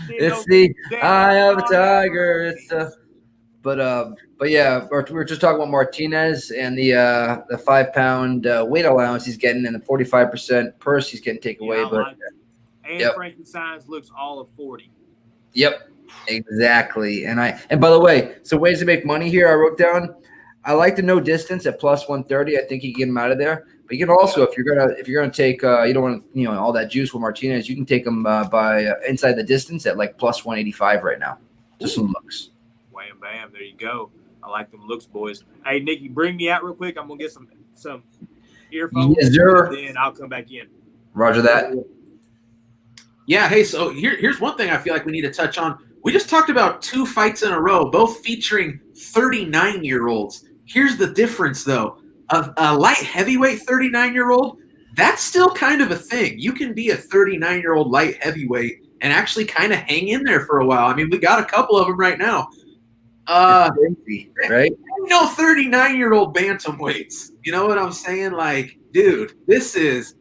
It's the eye of a tiger. But yeah, we're just talking about Martinez and the 5-pound weight allowance he's getting, and the 45% purse he's getting taken away. But Frankie Saenz looks all of 40. Yep, exactly. And by the way, so ways to make money here. I wrote down. I like the no distance at plus 130. I think you can get him out of there. But you can also, if you're gonna take, you don't want all that juice with Martinez. You can take him by inside the distance at like plus 185 right now. Just some looks. Wham bam, there you go. I like them looks, boys. Hey, Nikki, bring me out real quick. I'm gonna get some earphones. Yes, sir. And then I'll come back in. Roger that. Yeah. Hey, so here's one thing I feel like we need to touch on. We just talked about 2 fights in a row, both featuring 39-year-olds. Here's the difference, though. A light heavyweight 39-year-old, that's still kind of a thing. You can be a 39-year-old light heavyweight and actually kind of hang in there for a while. I mean, we got a couple of them right now. Crazy, right? No 39-year-old bantamweights. You know what I'm saying? Like, dude, this is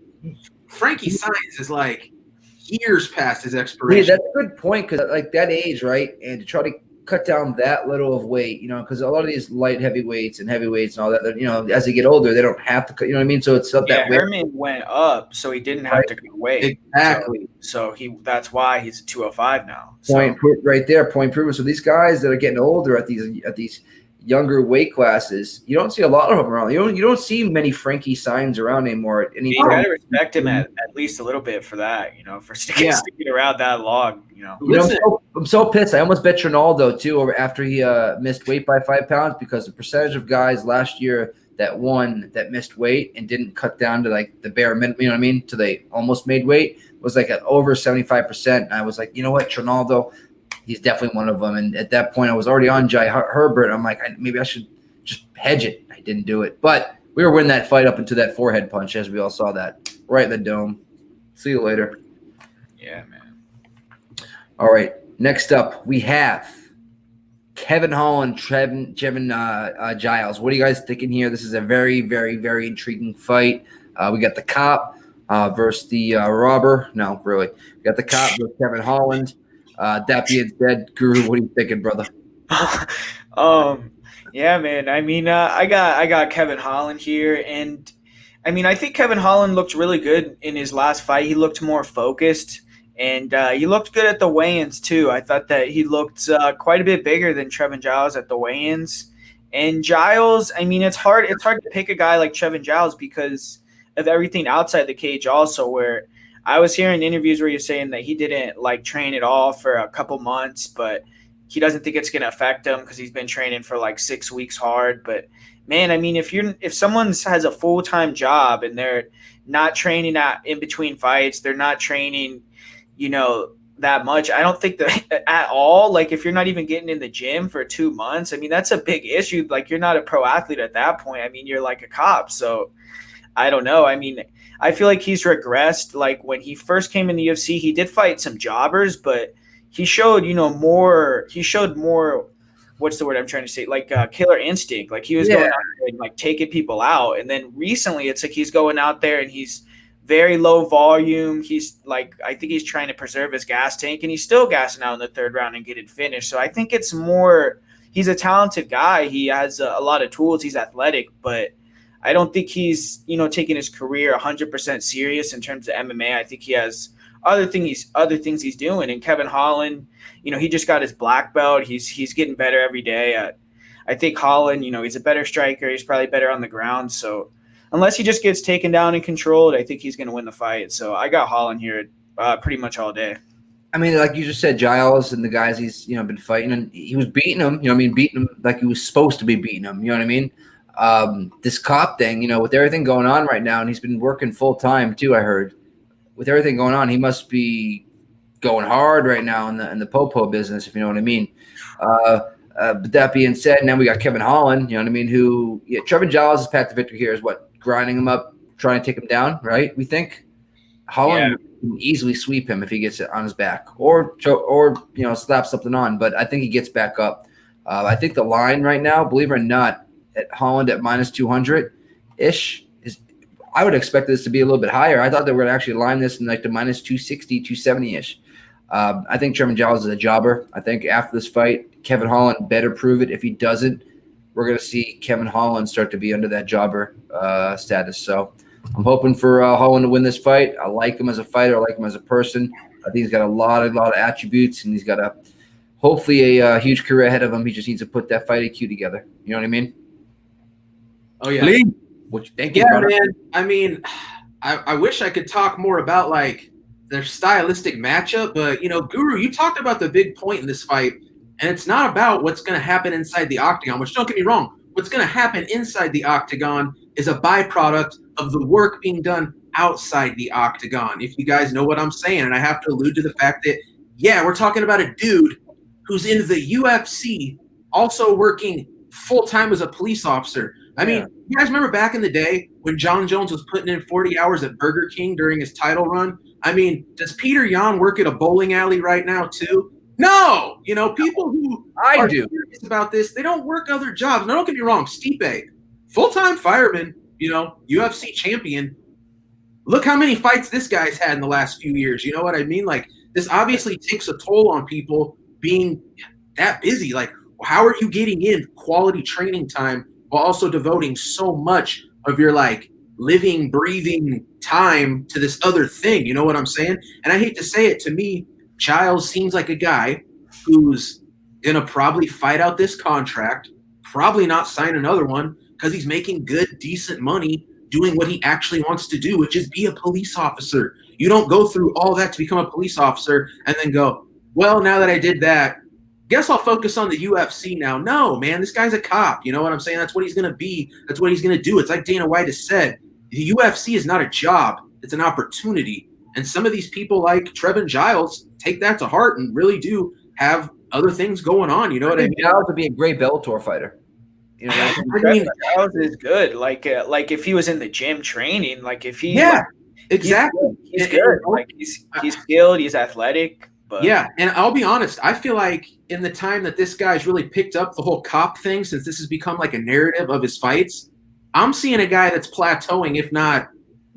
Frankie Saenz is like years past his expiration. Yeah, that's a good point because like that age, right? And to try to cut down that little of weight, because a lot of these light heavyweights and heavyweights and all that, as they get older, they don't have to cut, you know what I mean? So it's not that weight. Herman went up, so he didn't have to cut weight. Exactly. So that's why he's 205 now. Point proven. So these guys that are getting older at these younger weight classes, you don't see a lot of them around. You don't see many Frankie Saenz around anymore. You gotta respect him at least a little bit for that, for sticking around that long. I'm so pissed. I almost bet Ronaldo too after he missed weight by 5 pounds because the percentage of guys last year that missed weight and didn't cut down to like the bare minimum, you know what I mean, to they almost made weight was like at over 75%. And I was like, you know what, Ronaldo, he's definitely one of them. And at that point, I was already on Jai Herbert. I'm like, maybe I should just hedge it. I didn't do it. But we were winning that fight up into that forehead punch, as we all saw that right in the dome. See you later. Yeah, man. All right. Next up, we have Kevin Holland, Giles. What are you guys thinking here? This is a very, very, very intriguing fight. We got the cop versus the robber. No, really. We got the cop versus Kevin Holland. That being said, Guru, what are you thinking, brother? Yeah, man. I mean, I got Kevin Holland here, and I mean, I think Kevin Holland looked really good in his last fight. He looked more focused, and he looked good at the weigh-ins too. I thought that he looked quite a bit bigger than Trevin Giles at the weigh-ins. And Giles, I mean, it's hard to pick a guy like Trevin Giles because of everything outside the cage. Also, where I was hearing interviews where you're saying that he didn't like train at all for a couple months, but he doesn't think it's going to affect him because he's been training for like 6 weeks hard. But man, I mean, if someone has a full-time job and they're not training in between fights, they're not training, that much. I don't think that at all. Like if you're not even getting in the gym for 2 months, I mean, that's a big issue. Like you're not a pro athlete at that point. I mean, you're like a cop. So I don't know. I mean, I feel like he's regressed. Like when he first came in the UFC, he did fight some jobbers, but he showed, more, what's the word I'm trying to say? Like killer instinct. Like he was going out there and like taking people out. And then recently it's like he's going out there and he's very low volume. He's like, I think he's trying to preserve his gas tank and he's still gassing out in the third round and getting finished. So I think it's more, he's a talented guy. He has a lot of tools. He's athletic, but I don't think he's, taking his career 100% serious in terms of MMA. I think he has other things he's doing. And Kevin Holland, he just got his black belt. He's getting better every day. I think Holland, he's a better striker. He's probably better on the ground. So unless he just gets taken down and controlled, I think he's going to win the fight. So I got Holland here pretty much all day. I mean, like you just said, Giles and the guys he's been fighting, and he was beating them. Beating them like he was supposed to be beating them. You know what I mean? This cop thing, with everything going on right now, and he's been working full time too. I heard with everything going on, he must be going hard right now in the popo business, if you know what I mean. But that being said, now we got Kevin Holland. You know what I mean? Who Trevin Giles' path to victory here is what, grinding him up, trying to take him down, right? We think Holland can easily sweep him if he gets it on his back or slap something on. But I think he gets back up. I think the line right now, believe it or not, at Holland at minus 200 ish is. I would expect this to be a little bit higher. I thought they were going to actually line this in like the minus 260, 270 ish. I think Trevin Giles is a jobber. I think after this fight, Kevin Holland better prove it. If he doesn't, we're going to see Kevin Holland start to be under that jobber status. So I'm hoping for Holland to win this fight. I like him as a fighter. I like him as a person. I think he's got a lot of attributes, and he's got hopefully a huge career ahead of him. He just needs to put that fight IQ together. You know what I mean? Oh, yeah. Lee, thank you, brother. Man. I mean, I wish I could talk more about, like, their stylistic matchup, but, Guru, you talked about the big point in this fight, and it's not about what's going to happen inside the octagon, which, don't get me wrong, what's going to happen inside the octagon is a byproduct of the work being done outside the octagon, if you guys know what I'm saying. And I have to allude to the fact that, we're talking about a dude who's in the UFC, also working full-time as a police officer. I mean, you guys remember back in the day when John Jones was putting in 40 hours at Burger King during his title run? I mean, does Peter Yan work at a bowling alley right now too? No! People who are serious about this, they don't work other jobs. Now, don't get me wrong, Stipe, full-time fireman, UFC champion. Look how many fights this guy's had in the last few years. You know what I mean? Like, this obviously takes a toll on people being that busy. Like, how are you getting in quality training time while also devoting so much of your, like, living, breathing time to this other thing? You know what I'm saying? And I hate to say it, to me, Giles seems like a guy who's going to probably fight out this contract, probably not sign another one because he's making good, decent money doing what he actually wants to do, which is be a police officer. You don't go through all that to become a police officer and then go, well, now that I did that, guess I'll focus on the UFC now. No, man, this guy's a cop. You know what I'm saying? That's what he's going to be. That's what he's going to do. It's like Dana White has said, the UFC is not a job. It's an opportunity. And some of these people like Trevin Giles take that to heart and really do have other things going on. You know what I mean? Giles would be a great Bellator fighter. Giles is good. Like if he was in the gym training, like if he, exactly, he's good. Like he's skilled, he's athletic. But. Yeah, and I'll be honest, I feel like in the time that this guy's really picked up the whole cop thing, since this has become like a narrative of his fights, I'm seeing a guy that's plateauing, if not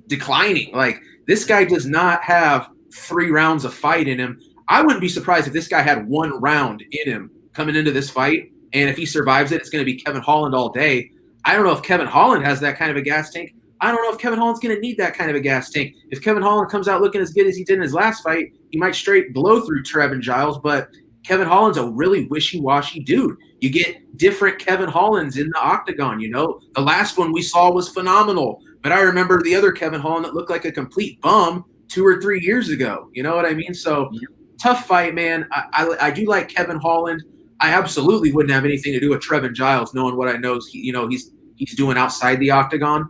declining. Like, this guy does not have 3 rounds of fight in him. I wouldn't be surprised if this guy had 1 round in him coming into this fight. And if he survives it, it's going to be Kevin Holland all day. I don't know if Kevin Holland has that kind of a gas tank. I don't know if Kevin Holland's going to need that kind of a gas tank. If Kevin Holland comes out looking as good as he did in his last fight, he might straight blow through Trevin Giles. But Kevin Holland's a really wishy-washy dude. You get different Kevin Hollands in the octagon, you know. The last one we saw was phenomenal. But I remember the other Kevin Holland that looked like a complete bum 2 or 3 years ago. You know what I mean? So tough fight, man. I do like Kevin Holland. I absolutely wouldn't have anything to do with Trevin Giles, knowing what I know he's doing outside the octagon.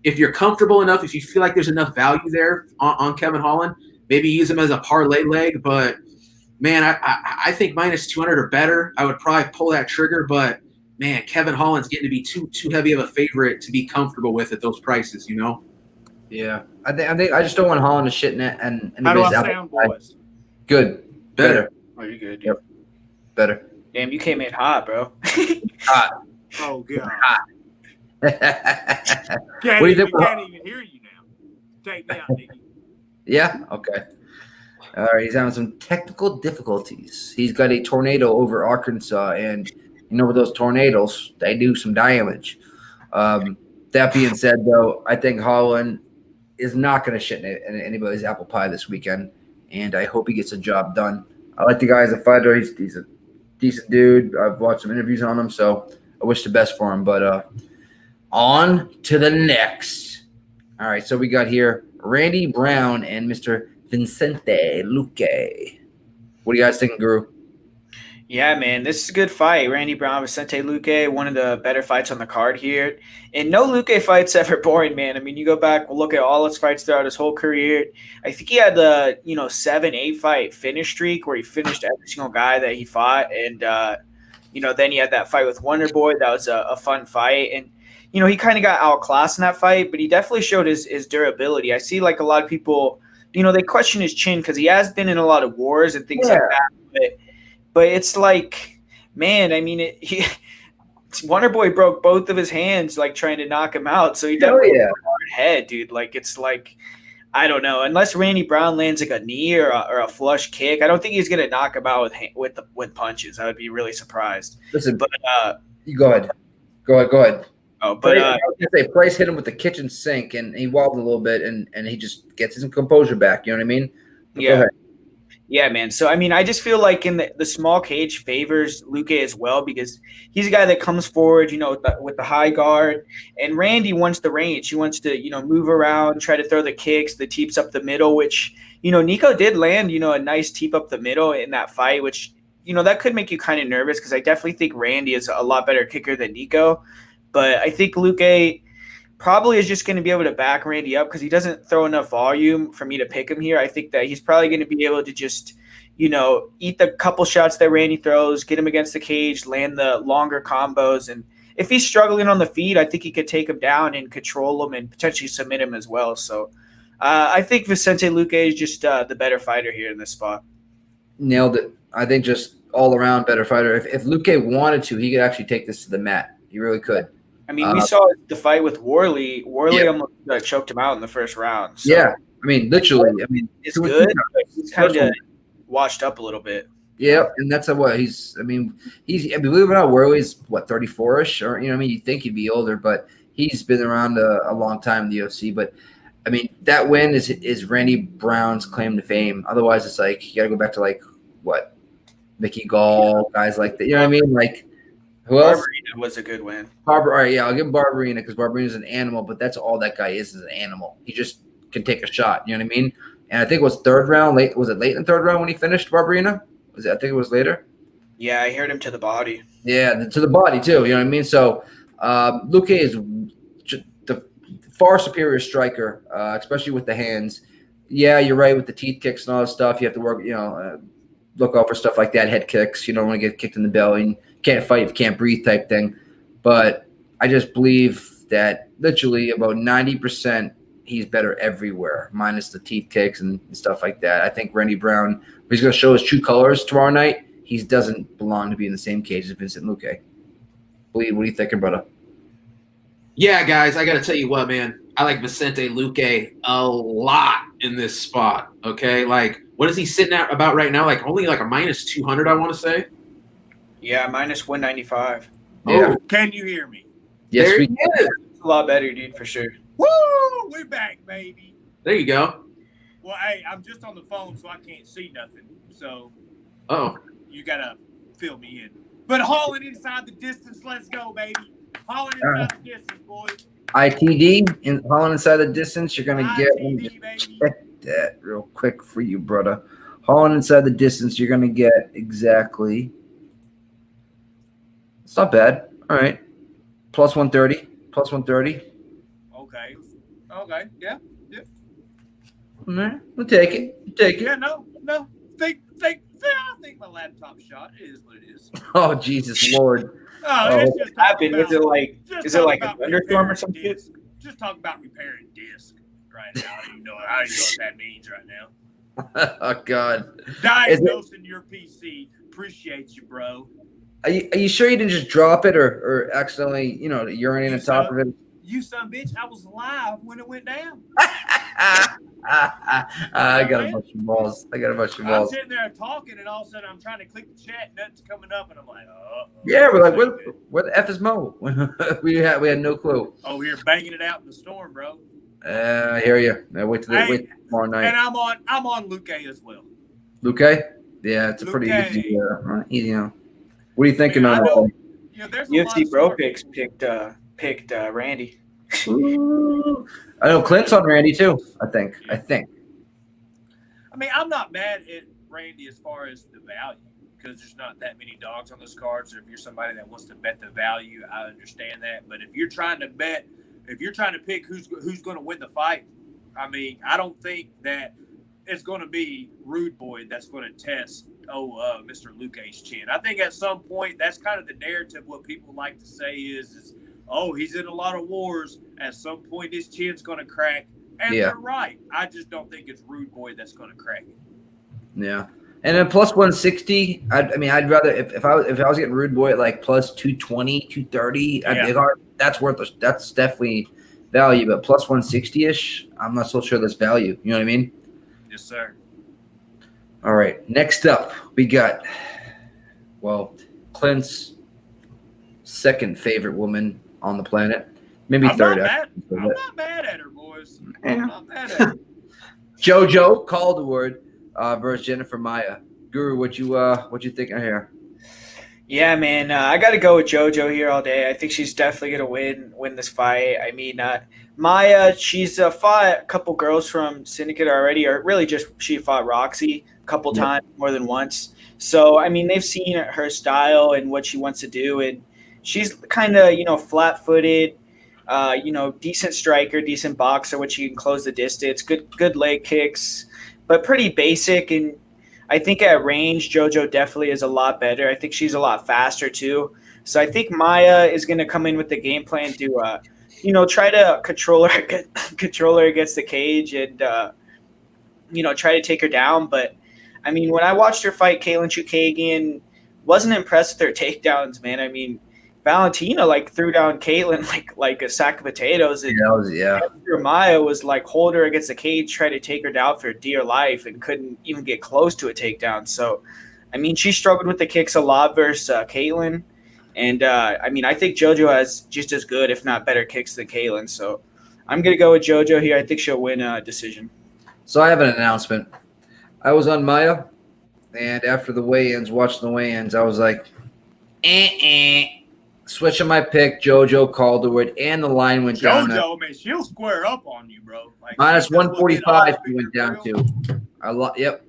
If you're comfortable enough, if you feel like there's enough value there on Kevin Holland, maybe use him as a parlay leg. But man, I think minus 200 or better. I would probably pull that trigger. But man, Kevin Holland's getting to be too heavy of a favorite to be comfortable with at those prices. You know? Yeah, I think I just don't want Holland to shit in it. And How do I sound, boys? Good, better. Oh, you're good. Yep, better. Damn, you came in hot, bro. Hot. Oh god. Hot. Can't What do you even, think? can't even hear you now. Take me out, Nicky. Yeah. Okay. All right. He's having some technical difficulties. He's got a tornado over Arkansas, and with those tornadoes, they do some damage. That being said, though, I think Holland is not going to shit in anybody's apple pie this weekend, and I hope he gets a job done. I like the guy as a fighter. He's a decent dude. I've watched some interviews on him, so I wish the best for him. But on to the next. All right, so we got here Randy Brown and Mr. Vicente Luque. What do you guys think, Guru? Yeah, man, this is a good fight. Randy Brown, Vicente Luque, one of the better fights on the card here. And no Luque fight's ever boring, man. I mean, you go back, we'll look at all his fights throughout his whole career. I think he had the 7-8 fight finish streak where he finished every single guy that he fought. And then he had that fight with Wonder Boy. That was a fun fight. And he kind of got outclassed in that fight, but he definitely showed his durability. I see like a lot of people, they question his chin because he has been in a lot of wars and things like that. But it's like, man, I mean, Wonder Boy broke both of his hands like trying to knock him out. So he definitely has a hard head, dude. Like it's like, I don't know, unless Randy Brown lands like a knee or a flush kick, I don't think he's gonna knock him out with punches. I would be really surprised. Listen, but you go ahead. Go ahead. Oh, but I was gonna say Price hit him with the kitchen sink and he wobbled a little bit and he just gets his composure back. You know what I mean? But yeah. Yeah, man. So, I mean, I just feel like in the small cage favors Luque as well because he's a guy that comes forward, with the high guard. And Randy wants the range. He wants to, move around, try to throw the kicks, the teeps up the middle, which, Nico did land, a nice teep up the middle in that fight, which, that could make you kind of nervous because I definitely think Randy is a lot better kicker than Nico. But I think Luque probably is just going to be able to back Randy up because he doesn't throw enough volume for me to pick him here. I think that he's probably going to be able to just, eat the couple shots that Randy throws, get him against the cage, land the longer combos. And if he's struggling on the feet, I think he could take him down and control him and potentially submit him as well. So I think Vicente Luque is just the better fighter here in this spot. Nailed it. I think just all around better fighter. If Luque wanted to, he could actually take this to the mat. He really could. I mean, we saw the fight with Worley. Worley almost choked him out in the first round. So. Yeah, I mean, literally. I mean, it's good. He's kind of washed up a little bit. Yeah, and that's what he's. I mean, believe it or not, Worley's 34ish, or you'd think he'd be older, but he's been around a long time in the UFC. But I mean, that win is Randy Brown's claim to fame. Otherwise, it's like you got to go back to like what, Mickey Gall, guys like that. You know what I mean? Like. Who else? Barberina was a good win. All right, yeah, I'll give him Barberina because Barberina's an animal, but that's all that guy is an animal. He just can take a shot. You know what I mean? And I think it was third round. Was it late in the third round when he finished Barberina? I think it was later. Yeah, I heard him to the body. Yeah, to the body too. You know what I mean? So Luque is the far superior striker, especially with the hands. Yeah, you're right with the teeth kicks and all that stuff. You have to work. Look out for stuff like that, head kicks. You don't want to get kicked in the belly. Can't fight if you can't breathe type thing. But I just believe that literally about 90% he's better everywhere, minus the teeth kicks and stuff like that. I think Randy Brown, if he's going to show his true colors tomorrow night, he doesn't belong to be in the same cage as Vincent Luque. Bleed, what are you thinking, brother? Yeah, guys, I got to tell you what, man. I like Vicente Luque a lot in this spot, okay? Like, What is he sitting at about right now? Like only like a minus 200, I want to say. Yeah, minus 195. Yeah. Can you hear me? Yes, there we he is. It's a lot better, dude, for sure. Woo! We're back, baby. There you go. Well, hey, I'm just on the phone, so I can't see nothing. So Oh, you gotta fill me in. But Holland inside the distance. Let's go, baby. Holland inside the distance, boys. ITD in Holland inside the distance. You're gonna get. Let me ITD, just baby. check that real quick for you, brother. Holland inside the distance. You're gonna get exactly. It's not bad. All right, plus 130. Plus 130. Okay. Okay. Yeah. All right, we'll take it. We'll take it. Yeah. No. I think my laptop shot. It is what it is. Oh Jesus Lord! Oh, it's just talking Is it about- like just is it talking like a about thunderstorm or repairing something? disc. Just talking about repairing disc right now. I don't even know what that means right now. Oh God! Diagnosing your PC. Appreciate you, bro. Are you sure you didn't just drop it or accidentally urinate on top of it? You son bitch, I was live when it went down. I got a bunch of balls. I'm sitting there talking, and all of a sudden I'm trying to click the chat, nothing's coming up, and I'm like, Yeah, we're like, where the F is Mo? we had no clue. Oh, here banging it out in the storm, bro. I hear you. Wait till tomorrow night. And I'm on Luque as well. Luque? Yeah, it's a pretty Luque. easy. What are you thinking I on know, there's a lot UFC of Bro smart Picks people. picked Randy. I know Clint's on Randy too. I think. I mean, I'm not mad at Randy as far as the value because there's not that many dogs on this card. So if you're somebody that wants to bet the value, I understand that. But if you're trying to pick who's going to win the fight, I mean, I don't think that it's going to be Rude Boy that's going to test Mr. Luque's chin. I think at some point that's kind of the narrative. What people like to say is he's in a lot of wars. At some point his chin's going to crack. And they're right. I just don't think it's Rude Boy that's going to crack it. Yeah. And then plus 160, I'd rather if I was getting Rude Boy at like plus 220, 230, that's definitely value. But plus 160-ish, I'm not so sure that's value. You know what I mean? Yes, sir. All right. Next up, we got Clint's second favorite woman on the planet. Maybe third. I'm not mad at her, boys. I'm not mad at her. JoJo Calderwood versus Jennifer Maia. Guru, what you thinking here? Yeah, man, I got to go with JoJo here all day. I think she's definitely gonna win this fight. I mean, Maia, she's fought a couple girls from Syndicate already, or really just she fought Roxy a couple times, more than once. So I mean, they've seen her style and what she wants to do, and she's kind of flat-footed. Decent striker, decent boxer, which you can close the distance, good leg kicks, but pretty basic. And I think at range, JoJo definitely is a lot better. I think she's a lot faster too. So I think Maia is going to come in with the game plan to, try to control her against the cage and, try to take her down. But I mean, when I watched her fight Katlyn Chookagian, wasn't impressed with her takedowns, man. I mean, Valentina threw down Katlyn like a sack of potatoes, and Maia was hold her against the cage, try to take her down for dear life, and couldn't even get close to a takedown. So, I mean, she struggled with the kicks a lot versus Katlyn, and I think JoJo has just as good, if not better, kicks than Katlyn. So, I'm gonna go with JoJo here. I think she'll win a decision. So I have an announcement. I was on Maia, and after the weigh-ins, watching the weigh-ins, I was like, switching my pick, JoJo Calderwood, and the line went down. JoJo, man, she'll square up on you, bro. Minus 145 she went down to.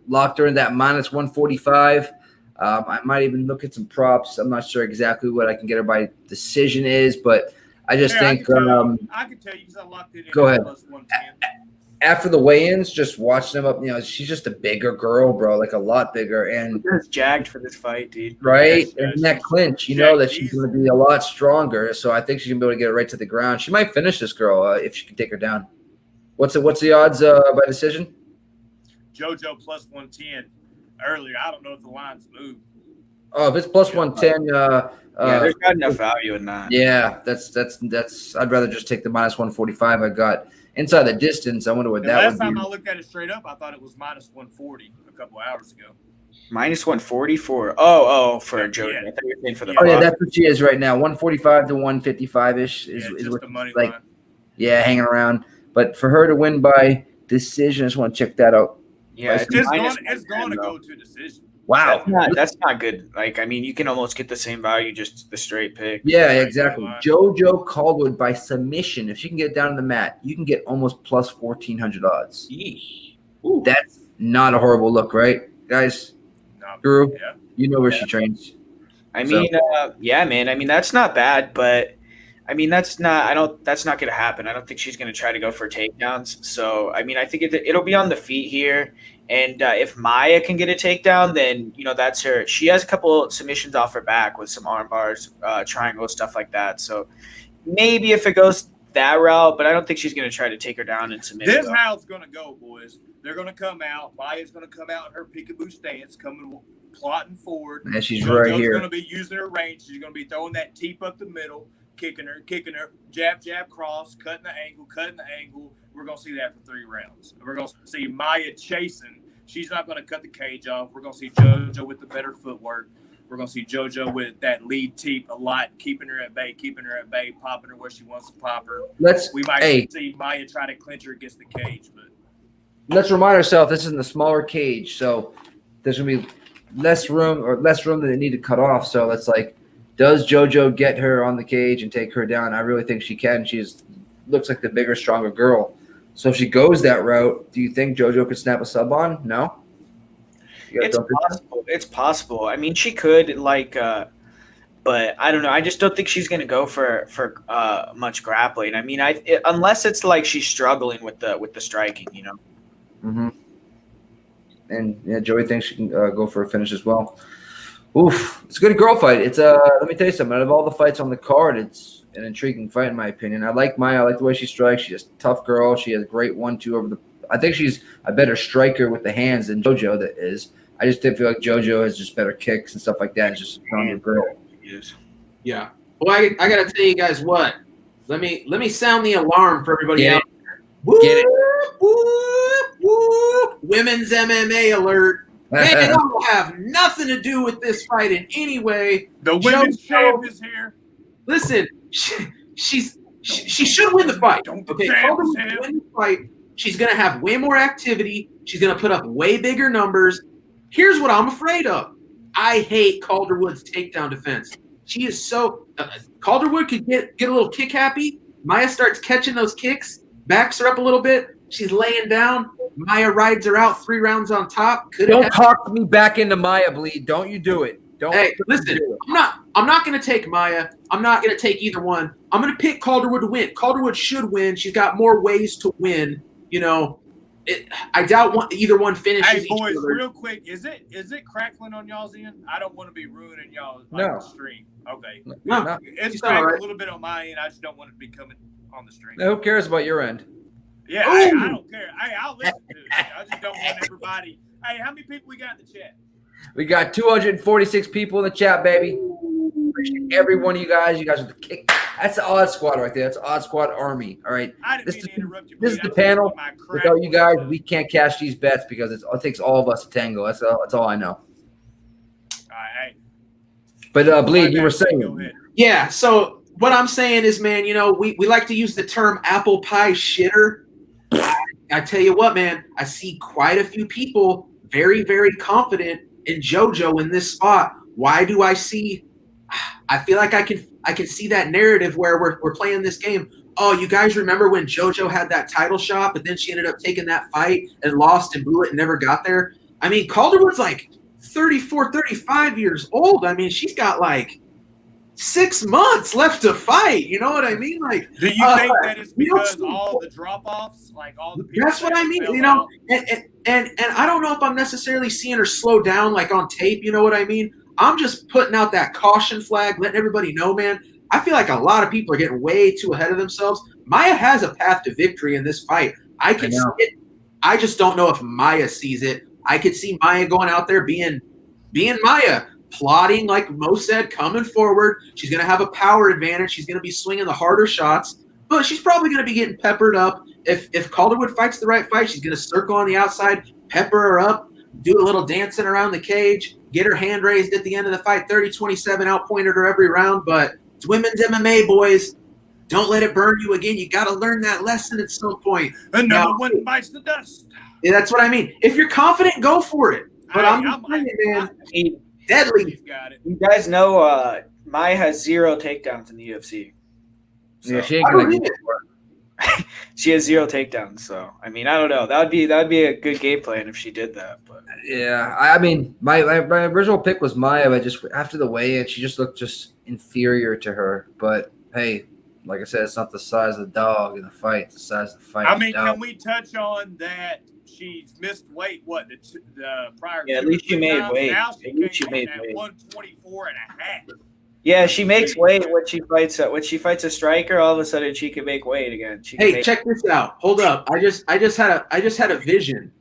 Locked her in that minus 145. I might even look at some props. I'm not sure exactly what I can get her by decision is, but I just think I can tell you because I locked it in. Go ahead. Plus 110. After the weigh-ins, just watching them up, she's just a bigger girl, bro, like a lot bigger. And she's jacked for this fight, dude. Right? And that clinch, that she's going to be a lot stronger. So I think she's going to be able to get her right to the ground. She might finish this girl if she can take her down. What's the odds by decision? JoJo plus 110 earlier. I don't know if the line's moved. Oh, if it's plus 110, there's not enough value in that. Yeah, that's. I'd rather just take the minus 145 I got. inside the distance. I wonder what The that last would time be. I looked at it straight up, I thought it was minus 140 a couple hours ago. Minus 140 for for Jody. Yeah. I thought you were saying for the Oh yeah, Bucks. that's what she is right now. 145 to 155-ish is Just what the money like line. hanging around. But for her to win by decision, I just want to check that out. Yeah, It's it's minus It's going to 110, go though. to a decision. Wow. That's not good. Like, I mean, you can almost get the same value just the straight pick. Yeah, Straight exactly. money line. JoJo Calderwood by submission. If she can get down to the mat, you can get almost plus 1,400 odds. Yeesh. Ooh. That's not a horrible look, right, guys? No, Guru, yeah. you know where she trains. I mean, yeah, man. I mean, that's not bad, but I mean, that's not going to happen. I don't think she's going to try to go for takedowns. So, I mean, I think it'll be on the feet here. And if Maia can get a takedown, then, that's her. She has a couple submissions off her back with some arm bars, triangles, stuff like that. So maybe if it goes that route, but I don't think she's going to try to take her down and submit. This is how it's going to go, boys. They're going to come out. Maia's going to come out in her peekaboo stance, plotting forward. And she's right here. Going to be using her range. She's going to be throwing that teep up the middle, kicking her, jab, cross, cutting the angle. We're going to see that for 3 rounds. We're going to see Maia chasing. She's not going to cut the cage off. We're going to see JoJo with the better footwork. We're going to see JoJo with that lead teep a lot, keeping her at bay, popping her where she wants to pop her. We might see Maia try to clinch her against the cage, but let's remind ourselves this is in the smaller cage, so there's going to be less room that they need to cut off. So it's like, does JoJo get her on the cage and take her down? I really think she can. She looks like the bigger, stronger girl. So if she goes that route, do you think JoJo could snap a sub on? No? It's possible. It's possible. I mean, she could, but I don't know. I just don't think she's going to go for much grappling. I mean, unless it's like she's struggling with the striking, Mm-hmm. And yeah, Joey thinks she can go for a finish as well. Oof, it's a good girl fight. It's let me tell you something. Out of all the fights on the card, it's an intriguing fight in my opinion. I like Maia. I like the way she strikes. She's a tough girl. She has a great 1-2 over the. I think she's a better striker with the hands than JoJo that is. I just did feel like JoJo has just better kicks and stuff like that. It's just a stronger girl. Yeah. Well, I got to tell you guys what. Let me sound the alarm for everybody out there. Whoop, Get it. whoop, whoop. Women's MMA alert. Man, it don't have nothing to do with this fight in any way. the women's champ is here. Listen, she should win the fight. Okay, Calderwood should win the fight. She's gonna have way more activity. She's gonna put up way bigger numbers. Here's what I'm afraid of. I hate Calderwood's takedown defense. She is so Calderwood could get a little kick happy. Maia starts catching those kicks, backs her up a little bit. She's laying down. Maia rides her out 3 rounds on top. Don't talk me back into Maia, Bleed. Don't you do it. Don't. Hey, listen, I'm not going to take Maia. I'm not going to take either one. I'm going to pick Calderwood to win. Calderwood should win. She's got more ways to win. I doubt either one finishes. Hey, boys, real quick, is it crackling on y'all's end? I don't want to be ruining y'all's stream. Okay. No, it's crackling a little bit on my end. I just don't want it to be coming on the stream. Who cares about your end? Yeah, I don't care. Hey, I'll listen to it. I just don't want everybody. Hey, how many people we got in the chat? We got 246 people in the chat, baby. Appreciate every one of you guys. You guys are the kick. That's the Odd Squad right there. That's Odd Squad Army. All right. This is the panel. Without you guys, we can't cash these bets because it takes all of us to tango. That's all I know. All right. But Bleed, you were saying. Yeah. So what I'm saying is, man, we like to use the term apple pie shitter. I tell you what, man, I see quite a few people very, very confident in JoJo in this spot. Why do I see? I feel like I can see that narrative where we're playing this game. Oh, you guys remember when JoJo had that title shot, but then she ended up taking that fight and lost and blew it and never got there? I mean, Calderwood's like 34, 35 years old. I mean, she's got like 6 months left to fight. You know what I mean? Like, do you think that it's because all the drop-offs, like all the people? That's what I mean. And I don't know if I'm necessarily seeing her slow down like on tape. You know what I mean? I'm just putting out that caution flag, letting everybody know, man. I feel like a lot of people are getting way too ahead of themselves. Maia has a path to victory in this fight. I can see it. I just don't know if Maia sees it. I could see Maia going out there being Maia, plotting like Mo said, coming forward. She's going to have a power advantage. She's going to be swinging the harder shots. but she's probably going to be getting peppered up. If Calderwood fights the right fight, she's going to circle on the outside, pepper her up, do a little dancing around the cage, get her hand raised at the end of the fight, 30-27, outpointed her every round. But it's women's MMA, boys. Don't let it burn you again. You got to learn that lesson at some point. The number one bites the dust. Yeah, that's what I mean. If you're confident, go for it. But I'm telling you, man, deadly. Got it. You guys know Maia has 0 takedowns in the UFC. So, Yeah, she ain't gonna get she has 0 takedowns. So I mean, I don't know. That'd be a good game plan if she did that. But Yeah, I mean, my original pick was Maia, but just after the weigh-in, she just looked just inferior to her. But hey, like I said, it's not the size of the dog in the fight; it's the size of the fight. I mean, can we touch on that? She's missed weight. What the prior? Yeah, at 2 or least she 3 made times? weight. Now At least she came made in at weight. 124 and a half. yeah, she makes weight when she fights. When she fights a striker, all of a sudden she can make weight again. Hey, check this out. Hold up. I just had a vision.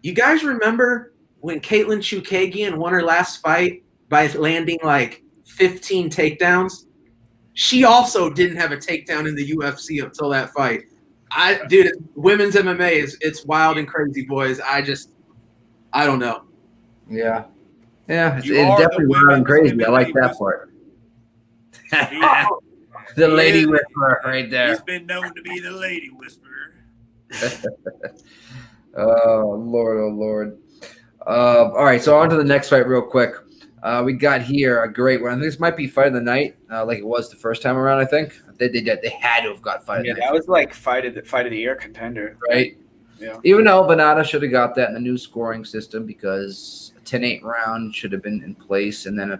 You guys remember when Caitlin Chukagian won her last fight by landing like 15 takedowns? She also didn't have a takedown in the UFC until that fight. Dude, women's MMA it's wild and crazy, boys. I don't know. Yeah, it's You are definitely the wild and crazy. women's I like MMA that whisperer. part. The lady whisperer right there. He's been known to be the lady whisperer. Oh Lord. All right, so on to the next fight real quick. We got here a great one. I think this might be fight of the night, like it was the first time around. I think they had to have got fight of the Yeah, night, that was like fight of the year contender, right? Yeah. Even though Vannata should have got that in the new scoring system because a 10-8 round should have been in place, and then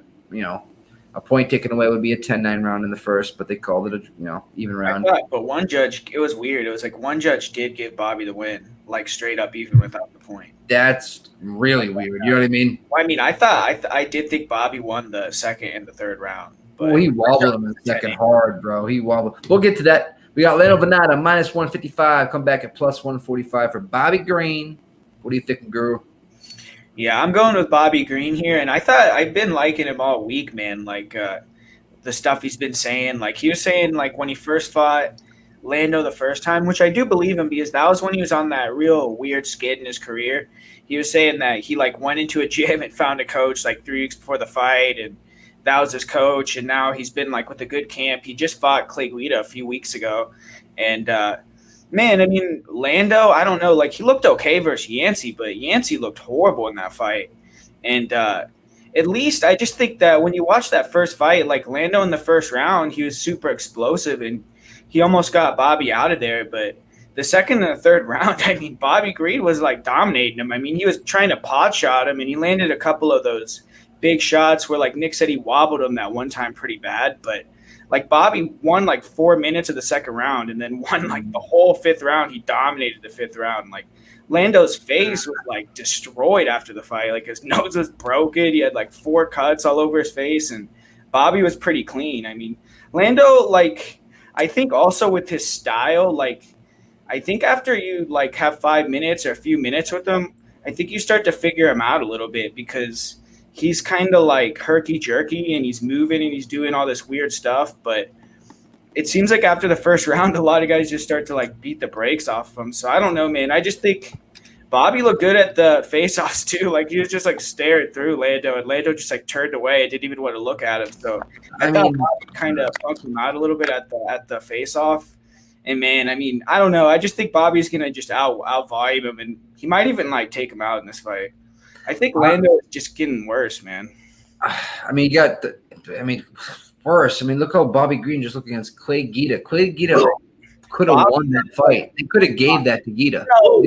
a point taken away would be a 10-9 round in the first, but they called it a even round. But one judge, it was weird. It was like one judge did give Bobby the win, like straight up, even without the point. That's really weird. You know what I mean? Well, I mean, I did think Bobby won the second and the third round. But Well, he wobbled him in the second hard, bro. He wobbled. We'll get to that. We got Leno Vannata minus 155. Come back at plus 145 for Bobby Green. What are you thinking, Guru? Yeah, I'm going with Bobby Green here, and I've been liking him all week, man. Like the stuff he's been saying. Like he was saying, like when he first fought Lando the first time, which I do believe him because that was when he was on that real weird skid in his career. He was saying that he like went into a gym and found a coach like 3 weeks before the fight, and that was his coach. And now he's been like with a good camp. He just fought Clay Guida a few weeks ago, and man, I mean Lando, I don't know, like he looked okay versus Yancey, but Yancey looked horrible in that fight. And at least I just think that when you watch that first fight, like Lando in the first round, he was super explosive and he almost got Bobby out of there, but the second and the third round, I mean, Bobby Green was like dominating him. I mean, he was trying to pot shot him, and he landed a couple of those big shots where, like Nick said, he wobbled him that one time pretty bad. But like Bobby won like 4 minutes of the second round, and then won like the whole fifth round. He dominated the fifth round. Like Lando's face was like destroyed after the fight. Like his nose was broken. He had like 4 cuts all over his face, and Bobby was pretty clean. I mean, Lando, like I think also with his style, like. I think after you like have 5 minutes or a few minutes with him, I think you start to figure him out a little bit because he's kind of like herky-jerky and he's moving and he's doing all this weird stuff. But it seems like after the first round, a lot of guys just start to like beat the brakes off of him. So I don't know, man. I just think Bobby looked good at the face-offs too. Like he was just like staring through Lando, and Lando just like turned away and didn't even want to look at him. So I thought Bobby kind of punked him out a little bit at the face-off. And man, I mean, I don't know. I just think Bobby's gonna just out volume him, and he might even like take him out in this fight. I think Lando is just getting worse, man. I mean, worse. I mean, look how Bobby Green just looked against Clay Guida. Clay Guida could have won that fight. They could have gave that to Guida. No,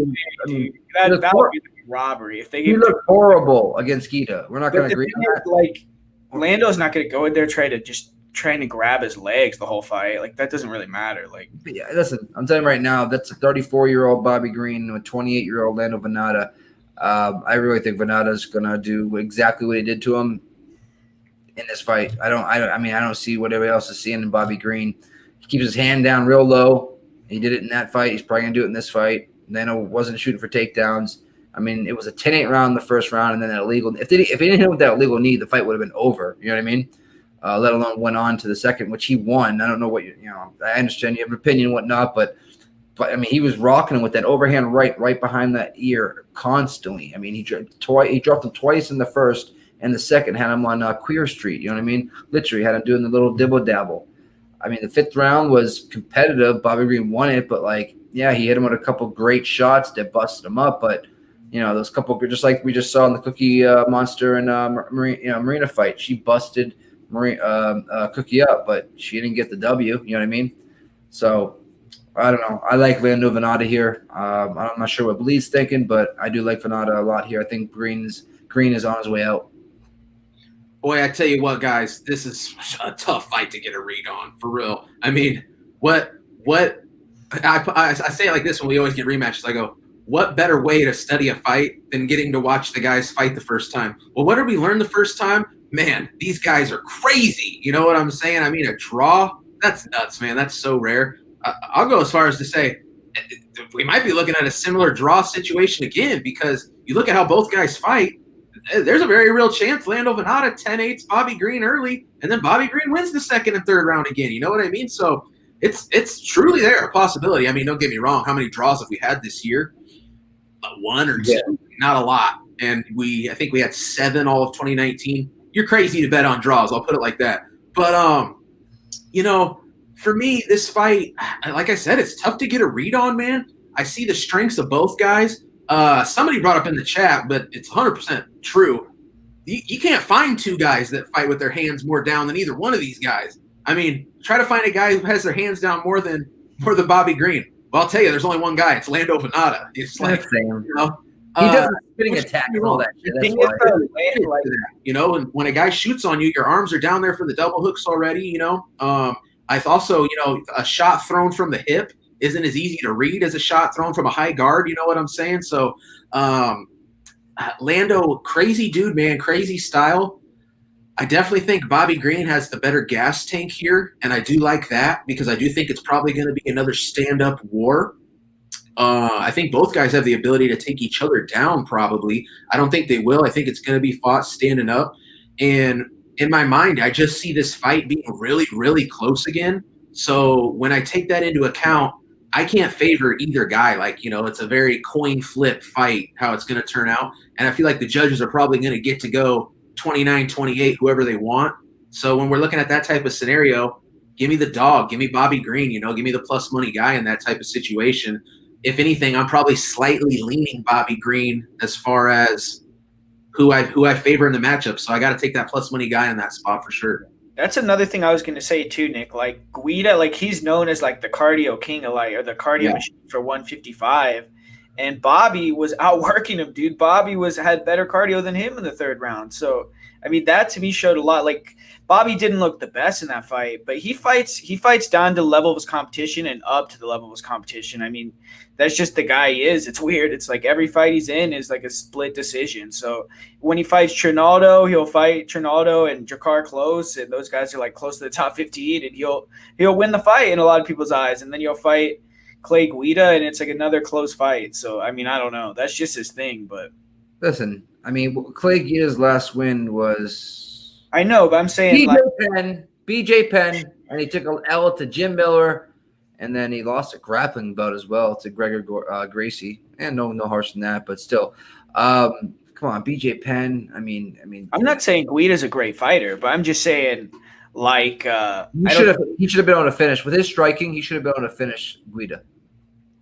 that would be robbery if they. He looked horrible against Guida. We're not going to agree on that. Like Lando's not going to go in there trying to grab his legs the whole fight. Like that doesn't really matter. Like, yeah, listen, I'm telling you right now, that's a 34-year-old Bobby Green with 28-year-old Lando Vannata. I really think Vannata's gonna do exactly what he did to him in this fight. I don't see what everybody else is seeing in Bobby Green. He keeps his hand down real low. He did it in that fight. He's probably gonna do it in this fight. Lando wasn't shooting for takedowns. I mean, it was a 10-8 round in the first round, and then an illegal. If he didn't hit with that illegal knee, the fight would have been over. You know what I mean? let alone went on to the second, which he won. I don't know what I understand you have an opinion and whatnot, but I mean, he was rocking him with that overhand right behind that ear constantly. I mean, he dropped him twice in the first, and the second had him on Queer Street. You know what I mean? Literally had him doing the little dibble dabble. I mean, the fifth round was competitive. Bobby Green won it, but he hit him with a couple great shots that busted him up. But those couple, just like we just saw in the Cookie Monster and Marina fight, she busted Cookie up, but she didn't get the W. You know what I mean? So I don't know. I like Lando Vannata here. I'm not sure what Bleed's thinking, but I do like Vannata a lot here. I think Green is on his way out. Boy, I tell you what, guys, this is a tough fight to get a read on, for real. I mean, I say it like this when we always get rematches. I go, what better way to study a fight than getting to watch the guys fight the first time? Well, what did we learn the first time? Man, these guys are crazy. You know what I'm saying? I mean, a draw, that's nuts, man. That's so rare. I'll go as far as to say we might be looking at a similar draw situation again, because you look at how both guys fight. There's a very real chance Lando Vannata 10-8s Bobby Green early, and then Bobby Green wins the second and third round again. You know what I mean? So it's truly there, a possibility. I mean, don't get me wrong. How many draws have we had this year? One or two, yeah. Not a lot. And I think we had 7 all of 2019. You're crazy to bet on draws. I'll put it like that. But for me, this fight, like I said, it's tough to get a read on, man. I see the strengths of both guys. Somebody brought up in the chat, but it's 100% true. You can't find two guys that fight with their hands more down than either one of these guys. I mean, try to find a guy who has their hands down more than Bobby Green. Well, I'll tell you, there's only one guy. It's Lando Vannata. It's like, he does a spinning attack and all that shit. That's why. And when a guy shoots on you, your arms are down there for the double hooks already. I've also, a shot thrown from the hip isn't as easy to read as a shot thrown from a high guard. You know what I'm saying? So, Lando, crazy dude, man, crazy style. I definitely think Bobby Green has the better gas tank here, and I do like that because I do think it's probably going to be another stand-up war. I think both guys have the ability to take each other down probably. I don't think they will. I think it's going to be fought standing up. And in my mind, I just see this fight being really, really close again. So when I take that into account, I can't favor either guy. It's a very coin flip fight, how it's going to turn out. And I feel like the judges are probably going to get to go 29-28, whoever they want. So when we're looking at that type of scenario, give me the dog, give me Bobby Green, give me the plus money guy in that type of situation. If anything, I'm probably slightly leaning Bobby Green as far as who I favor in the matchup. So I got to take that plus money guy in that spot for sure. That's another thing I was going to say too, Nick. Like Guida, he's known as the cardio king or the cardio machine for 155. And Bobby was outworking him, dude. Bobby had better cardio than him in the third round. So, I mean, that to me showed a lot. Bobby didn't look the best in that fight, but he fights down to the level of his competition and up to the level of his competition. I mean, that's just the guy he is. It's weird. It's like every fight he's in is like a split decision. So when he fights Trinaldo, he'll fight Trinaldo and Jakar Close, and those guys are close to the top 15, and he'll win the fight in a lot of people's eyes. And then you'll fight Clay Guida, and it's another close fight. So, I mean, I don't know. That's just his thing. But listen, I mean, Clay Guida's last win was – I know, but I'm saying BJ Penn, and he took an L to Jim Miller, and then he lost a grappling bout as well to Gregor Gracie. And no harsh than that, but still. Come on, BJ Penn. I mean, I'm not saying Guida's a great fighter, but I'm just saying – he should have been able to finish with his striking. He should have been able to finish Guida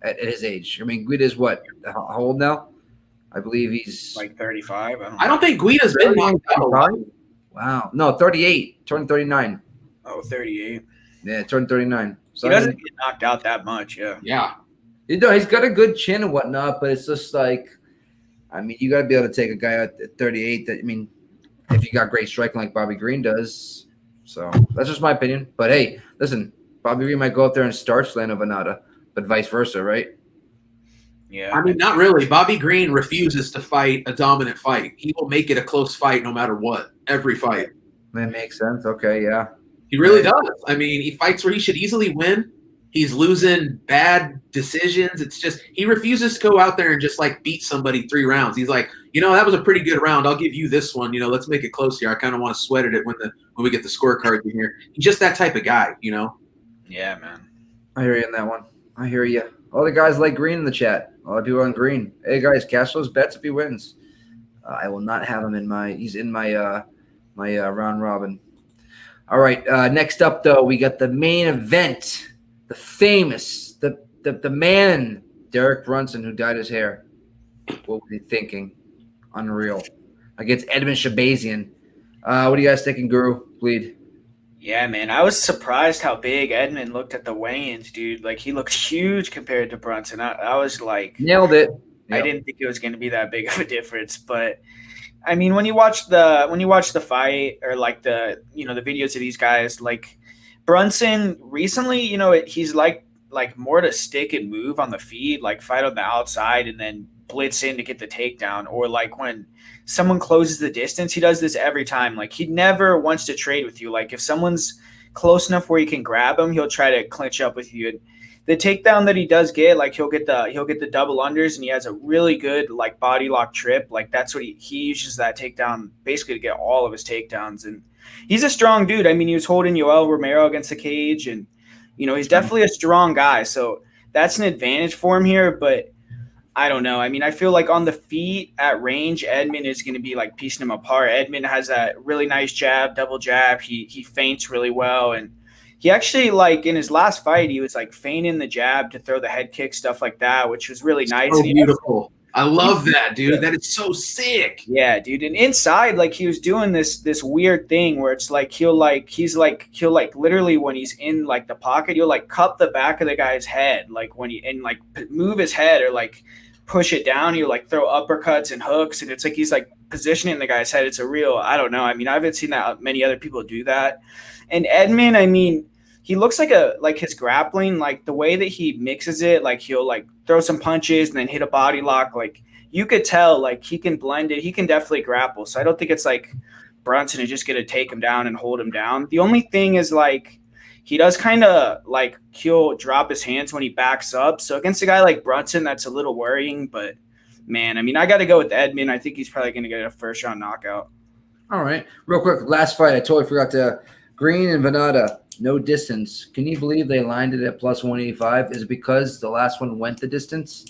at his age. I mean, Guida is what? How old now? I believe he's 35. I don't think Guida's been knocked out. Wow, no, 38, turned 39. Oh, 38. Yeah, turned 39. So he doesn't get knocked out that much. Yeah. He's got a good chin and whatnot, but it's just I mean, you got to be able to take a guy at 38. That I mean, if you got great striking like Bobby Green does. So that's just my opinion. But hey, listen, Bobby Green might go out there and starch Lando Vannata, but vice versa, right? Yeah. I mean, not really. Bobby Green refuses to fight a dominant fight. He will make it a close fight no matter what, every fight. That makes sense. Okay, yeah. He really does. I mean, he fights where he should easily win. He's losing bad decisions. It's just he refuses to go out there and just like beat somebody 3 rounds. He's like, that was a pretty good round. I'll give you this one. Let's make it close here. I kind of want to sweat at it when we get the scorecards in here. He's just that type of guy. Yeah, man. I hear you on that one. I hear you. All the guys like Green in the chat. A lot of people on Green. Hey guys, cash those bets if he wins. I will not have him in my. He's in my round robin. All right. Next up though, we got the main event. The famous, the man, Derek Brunson, who dyed his hair. What was he thinking? Unreal. Against Edmund Shabazian. What are you guys thinking, Guru? Bleed. Yeah, man. I was surprised how big Edmund looked at the weigh-ins, dude. Like, he looked huge compared to Brunson. I was like... Nailed it. I didn't think it was going to be that big of a difference. But, I mean, when you watch the fight or, like, the videos of these guys, like... Brunson recently, he's like more to stick and move on the feet, like fight on the outside and then blitz in to get the takedown. Or like when someone closes the distance, he does this every time. Like he never wants to trade with you. Like if someone's close enough where you can grab him, he'll try to clinch up with you. And the takedown that he does get, like he'll get the double unders and he has a really good like body lock trip. Like that's what he uses that takedown basically to get all of his takedowns. And he's a strong dude. I mean, he was holding Yoel Romero against the cage, and he's definitely a strong guy. So that's an advantage for him here. But I don't know. I mean, I feel like on the feet at range, Edmund is going to be like piecing him apart. Edmund has that really nice jab, double jab. He feints really well, and he actually like in his last fight, he was like feigning the jab to throw the head kick, stuff like that, which was really nice. So beautiful. I love that, dude. That is so sick. Yeah, dude. And inside, like he was doing this weird thing where it's like he'll literally when he's in like the pocket, he'll like cup the back of the guy's head, like when move his head or like push it down. He'll like throw uppercuts and hooks, and it's like he's like positioning the guy's head. It's a real, I don't know. I mean, I haven't seen that many other people do that. And Edmund, I mean, he looks like his grappling, like the way that he mixes it, like he'll like throw some punches and then hit a body lock. Like you could tell, like he can blend it. He can definitely grapple. So I don't think it's like Brunson is just going to take him down and hold him down. The only thing is like he does kind of like he'll drop his hands when he backs up. So against a guy like Brunson, that's a little worrying. But man, I mean, I got to go with Edmund. I think he's probably going to get a first round knockout. All right. Real quick, last fight. I totally forgot to Green and Vannata. No distance. Can you believe they lined it at plus 185? Is it because the last one went the distance?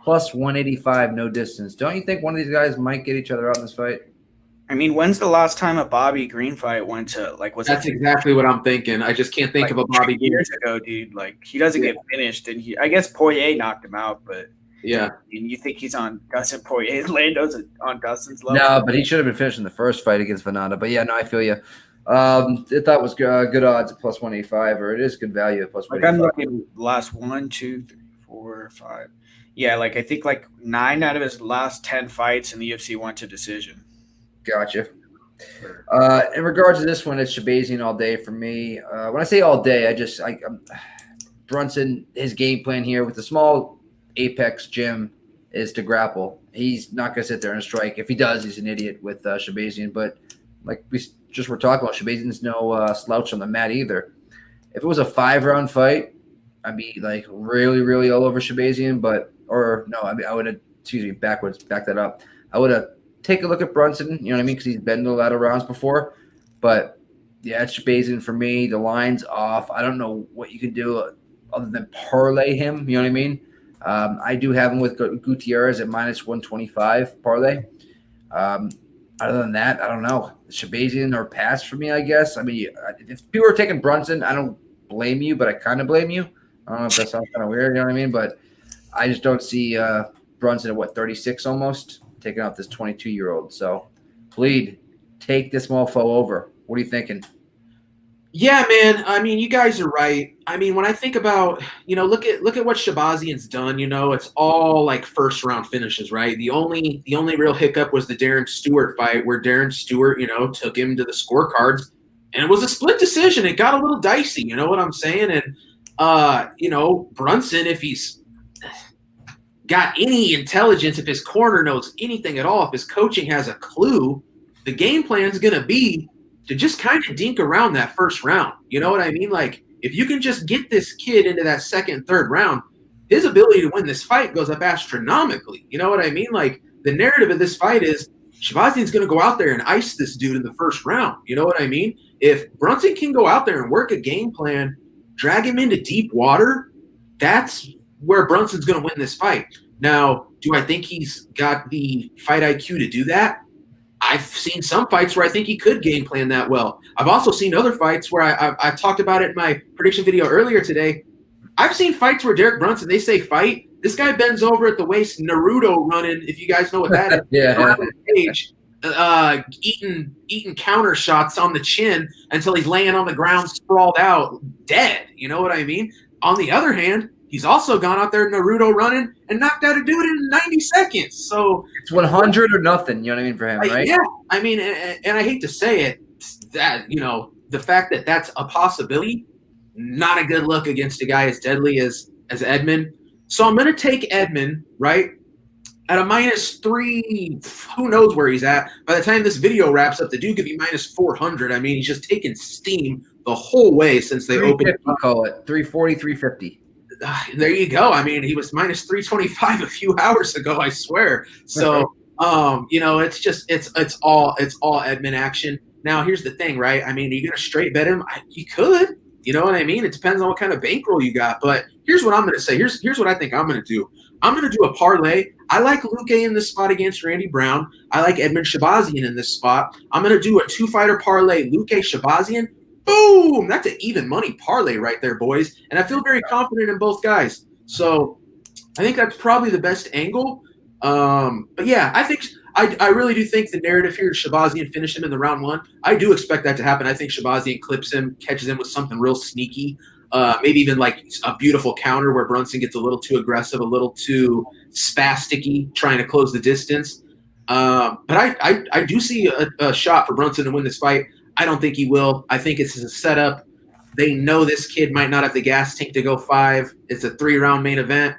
Plus 185, no distance. Don't you think one of these guys might get each other out in this fight? I mean, when's the last time a Bobby Green fight went to like? That's exactly what I'm thinking. I just can't think of a Bobby Green years ago, dude. Like he doesn't get finished, and I guess Poirier knocked him out, but yeah. And you think he's on Dustin Poirier? Lando's on Dustin's level. No, but he should have been finished in the first fight against Vannata. But yeah, no, I feel you. I thought it was good odds at plus 185, or it is good value at plus 185. I'm looking at the last 1, 2, 3, 4, 5. Yeah, like I think like 9 out of his last 10 fights in the UFC went to decision. Gotcha. In regards to this one, it's Shabazian all day for me. When I say all day, Brunson, his game plan here with the small Apex gym is to grapple. He's not going to sit there and strike. If he does, he's an idiot with Shabazian. But like we just were talking about, Shabazian's no slouch on the mat either. If it was a 5-round fight, I'd be like really, really all over Shabazian. I would have, back that up. I would have take a look at Brunson, you know what I mean? Because he's been to a lot of rounds before. But yeah, it's Shabazian for me. The line's off. I don't know what you can do other than parlay him, you know what I mean? I do have him with Gutierrez at minus 125 parlay. Other than that, I don't know. Shabazian or pass for me, I guess. I mean, if people are taking Brunson, I don't blame you, but I kind of blame you. I don't know if that sounds kind of weird, you know what I mean? But I just don't see Brunson at, 36 almost, taking out this 22-year-old. So, Bleed, take this mofo over. What are you thinking? Yeah, man. I mean, you guys are right. I mean, when I think about, look at what Shabazian's done. It's all like first round finishes, right? The only real hiccup was the Darren Stewart fight, where Darren Stewart, took him to the scorecards, and it was a split decision. It got a little dicey. You know what I'm saying? And Brunson, if he's got any intelligence, if his corner knows anything at all, if his coaching has a clue, the game plan is going to be to just kind of dink around that first round. You know what I mean? Like, if you can just get this kid into that second, third round, his ability to win this fight goes up astronomically. You know what I mean? Like, the narrative of this fight is Shahbazyan's going to go out there and ice this dude in the first round. You know what I mean? If Brunson can go out there and work a game plan, drag him into deep water, that's where Brunson's going to win this fight. Now, do I think he's got the fight IQ to do that? I've seen some fights where I think he could game plan that well. I've also seen other fights where I talked about it in my prediction video earlier today. I've seen fights where Derek Brunson, they say fight. This guy bends over at the waist, Naruto running, if you guys know what that is. Yeah. Page, eating counter shots on the chin until he's laying on the ground, sprawled out, dead. You know what I mean? On the other hand, he's also gone out there Naruto running and knocked out a dude in 90 seconds. So it's 100 or nothing, you know what I mean, for him, right? Yeah. I mean, and I hate to say it, that, you know, the fact that that's a possibility, not a good look against a guy as deadly as Edmund. So I'm going to take Edmund, right, at a -3. Who knows where he's at? By the time this video wraps up, the dude could be -400. I mean, he's just taking steam the whole way since they opened. Call it 340, 350. There you go. I mean, he was -325 a few hours ago, I swear. So, you know, it's all Edmund action. Now, here's the thing, right? I mean, are you going to straight bet him? You could. You know what I mean? It depends on what kind of bankroll you got. But here's what I'm going to say. Here's what I think I'm going to do. I'm going to do a parlay. I like Luque in this spot against Randy Brown. I like Edmund Shahbazyan in this spot. I'm going to do a 2-fighter parlay, Luque Shahbazyan. Boom! That's an even money parlay right there, boys. And I feel very confident in both guys. So I think that's probably the best angle. But yeah, I really do think the narrative here is Shahbazyan finish him in the round 1. I do expect that to happen. I think Shahbazyan clips him, catches him with something real sneaky, maybe even like a beautiful counter where Brunson gets a little too aggressive, a little too spasticky, trying to close the distance. But I do see a shot for Brunson to win this fight. I don't think he will. I think it's a setup. They know this kid might not have the gas tank to go 5. It's a 3-round main event.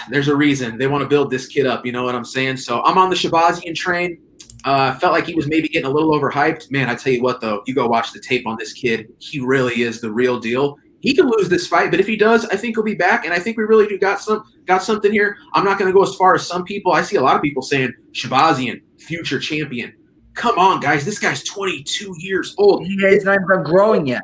There's a reason they want to build this kid up. You know what I'm saying? So I'm on the Shahbazyan train. Felt like he was maybe getting a little overhyped. Man, I tell you what, though, you go watch the tape on this kid. He really is the real deal. He can lose this fight, but if he does, I think he'll be back. And I think we really do got something here. I'm not going to go as far as some people. I see a lot of people saying Shahbazyan, future champion. Come on, guys. This guy's 22 years old. He's not even growing yet.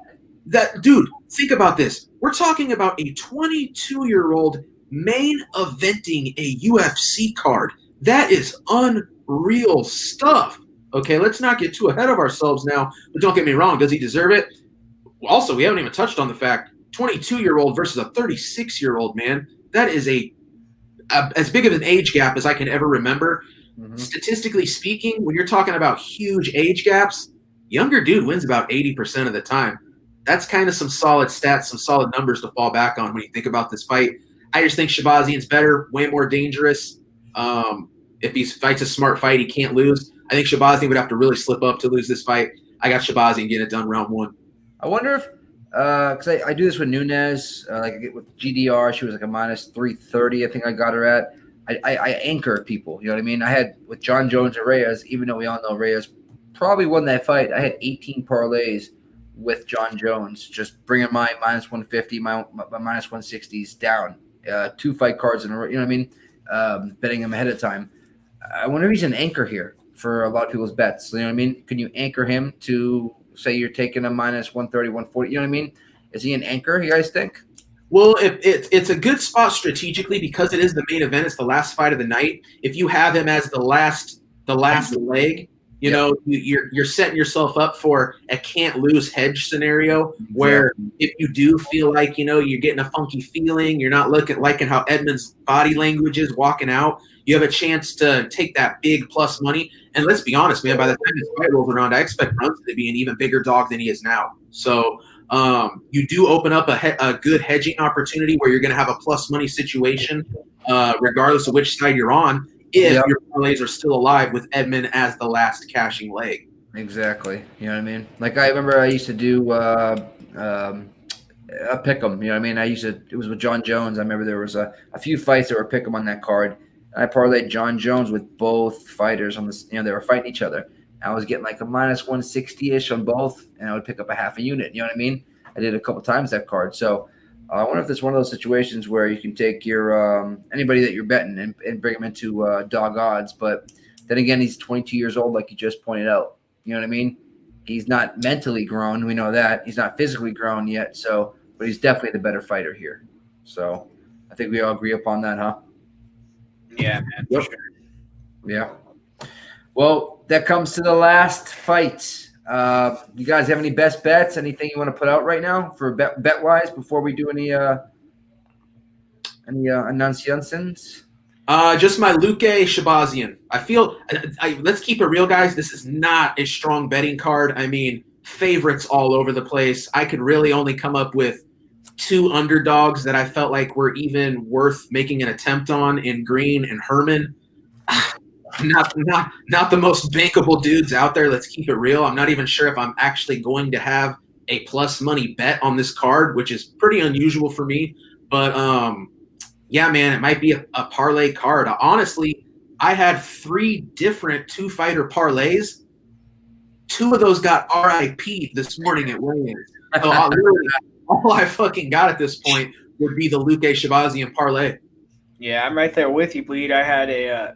Dude, think about this. We're talking about a 22-year-old main eventing a UFC card. That is unreal stuff. Okay, let's not get too ahead of ourselves now. But don't get me wrong. Does he deserve it? Also, we haven't even touched on the fact 22-year-old versus a 36-year-old, man. That is as big of an age gap as I can ever remember. Mm-hmm. Statistically speaking, when you're talking about huge age gaps, younger dude wins about 80% of the time. That's kind of some solid stats, some solid numbers to fall back on when you think about this fight. I just think Shahbazyan's better, way more dangerous. If he fights a smart fight, he can't lose. I think Shahbazyan would have to really slip up to lose this fight. I got Shahbazyan getting it done round 1. I wonder if because I do this with Nunes, like with GDR, she was like a -330. I think I got her at. I anchor people, you know what I mean? I had with John Jones and Reyes, even though we all know Reyes probably won that fight, I had 18 parlays with John Jones, just bringing my -150, my -160s down. 2 fight cards in a row, you know what I mean? Betting him ahead of time. I wonder if he's an anchor here for a lot of people's bets. You know what I mean? Can you anchor him to say you're taking a -130, 140? You know what I mean? Is he an anchor, you guys think? Well, it's a good spot strategically because it is the main event. It's the last fight of the night. If you have him as the last leg, you know, you're setting yourself up for a can't lose hedge scenario where if you do feel like, you know, you're getting a funky feeling, you're not liking how Edmund's body language is walking out, you have a chance to take that big plus money. And let's be honest, man, by the time this fight rolls around, I expect Brunson to be an even bigger dog than he is now. So you do open up a good hedging opportunity where you're going to have a plus money situation, regardless of which side you're on, if your parlays are still alive with Edmund as the last cashing leg. Exactly. You know what I mean? Like I remember I used to do a pick 'em. You know what I mean? It was with John Jones. I remember there was a few fights that were pick 'em on that card. I parlayed John Jones with both fighters on this. You know, they were fighting each other. I was getting like a -160-ish on both, and I would pick up a half a unit. You know what I mean? I did a couple times that card. So I wonder if it's one of those situations where you can take your anybody that you're betting and bring them into dog odds. But then again, he's 22 years old, like you just pointed out. You know what I mean? He's not mentally grown. We know that. He's not physically grown yet. So, but he's definitely the better fighter here. So I think we all agree upon that, huh? Yeah, man. For sure. Yeah. Well, that comes to the last fight. You guys have any best bets? Anything you want to put out right now for bet wise before we do any annunciations? Just my Luque Shabazian. I feel let's keep it real, guys. This is not a strong betting card. I mean, favorites all over the place. I could really only come up with 2 underdogs that I felt like were even worth making an attempt on in Green and Herman. Not the most bankable dudes out there. Let's keep it real. I'm not even sure if I'm actually going to have a plus money bet on this card, which is pretty unusual for me. But yeah, man, it might be a parlay card. Honestly, I had 3 different 2-fighter parlays. 2 of those got RIP'd this morning at weigh-ins. So all I fucking got at this point would be the Luque Shabazian parlay. Yeah, I'm right there with you, Bleed. I had a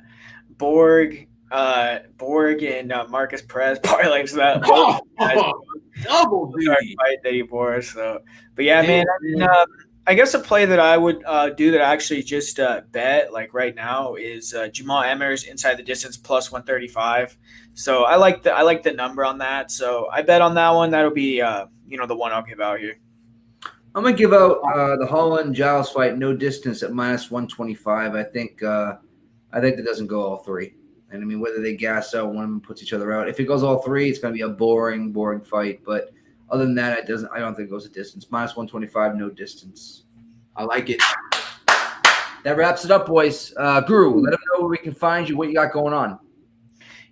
Borg and Marcus Perez parlay. So that double fight that he bore. So, but yeah, man. I guess a play that I would do that I actually just bet like right now is Jamal Amers inside the distance plus 135. So I like the number on that. So I bet on that one. That'll be the one I'll give out here. I'm gonna give out the Holland Giles fight no distance at minus 125. I think that doesn't go all 3. And I mean, whether they gas out, one of them puts each other out. If it goes all 3, it's gonna be a boring fight. But other than that, I don't think it goes a distance. Minus 125, no distance. I like it. That wraps it up, boys. Guru, let them know where we can find you, what you got going on.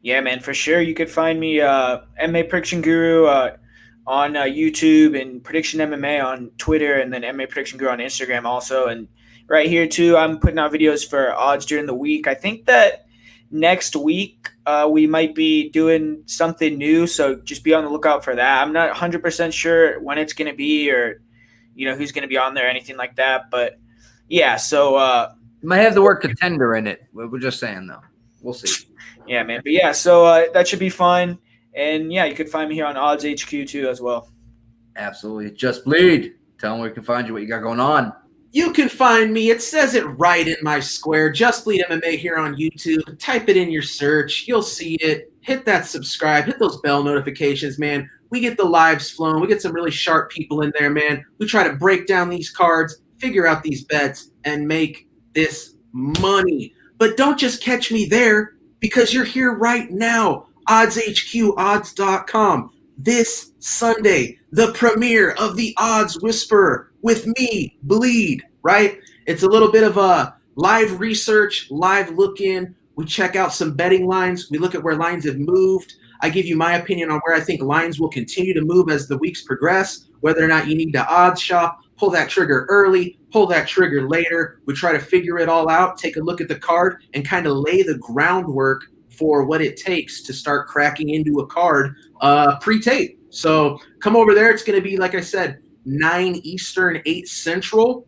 Yeah, man, for sure. You could find me MMA Prediction Guru on YouTube and Prediction MMA on Twitter, and then MMA Prediction Guru on Instagram also. And right here, too, I'm putting out videos for odds during the week. I think that next week we might be doing something new, so just be on the lookout for that. I'm not 100% sure when it's going to be or, who's going to be on there or anything like that. But, yeah, so it might have the word contender in it. We're just saying, though. We'll see. Yeah, man. But, yeah, so that should be fun. And, yeah, you could find me here on Odds HQ, too, as well. Absolutely. Just Bleed. Tell them where you can find you, what you got going on. You can find me. It says it right in my square. Just Bleed MMA here on YouTube. Type it in your search. You'll see it. Hit that subscribe. Hit those bell notifications, man. We get the lives flowing. We get some really sharp people in there, man. We try to break down these cards, figure out these bets, and make this money. But don't just catch me there because you're here right now. Odds HQ, odds.com. This Sunday, the premiere of the Odds Whisperer with me, Bleed, right? It's a little bit of a live research, live look in. We check out some betting lines. We look at where lines have moved. I give you my opinion on where I think lines will continue to move as the weeks progress, whether or not you need to odds shop, pull that trigger early, pull that trigger later. We try to figure it all out, take a look at the card, and kind of lay the groundwork for what it takes to start cracking into a card pre-tape. So come over there. It's going to be, like I said, 9 Eastern, 8 Central.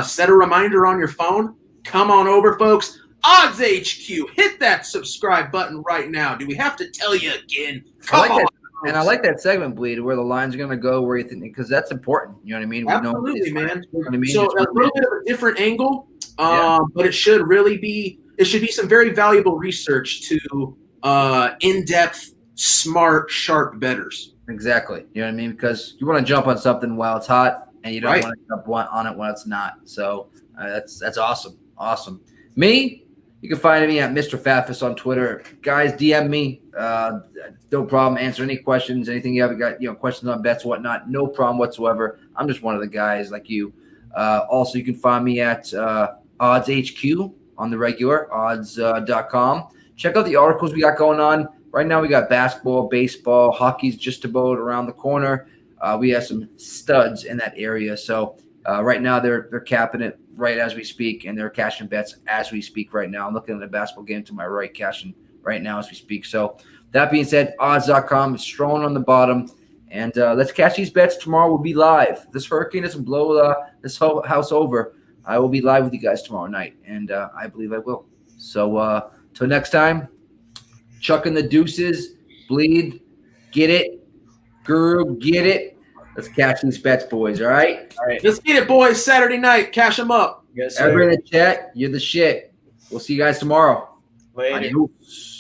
Set a reminder on your phone. Come on over, folks. Odds HQ. Hit that subscribe button right now. Do we have to tell you again? Come on. And I like that segment, Bleed, where the line's going to go, where you think, because that's important. You know what I mean? We Absolutely, man. You know what I mean? So a little bit of a different angle, but it should really be. It should be some very valuable research to in-depth, smart, sharp bettors. Exactly. You know what I mean? Because you want to jump on something while it's hot, and you don't want to jump on it when it's not. So that's awesome. Awesome. Me, you can find me at Mr. Fafis on Twitter. Guys, DM me. No problem. Answer any questions. Anything you have got, questions on bets, whatnot. No problem whatsoever. I'm just one of the guys like you. Also, you can find me at Odds HQ on the regular, odds.com. Check out the articles we got going on. Right now we got basketball, baseball, hockey's just about around the corner. We have some studs in that area. So right now they're capping it right as we speak, and they're cashing bets as we speak right now. I'm looking at the basketball game to my right, cashing right now as we speak. So that being said, odds.com is strong on the bottom. And let's catch these bets tomorrow. We'll be live. If this hurricane doesn't blow this whole house over, I will be live with you guys tomorrow night, and I believe I will. So till next time, chucking the deuces, bleed, get it, Guru, get it. Let's catch these bets, boys. All right. All right. Let's get it, boys. Saturday night. Cash them up. Yes, sir. Everybody in the chat, you're the shit. We'll see you guys tomorrow. Later. Adios.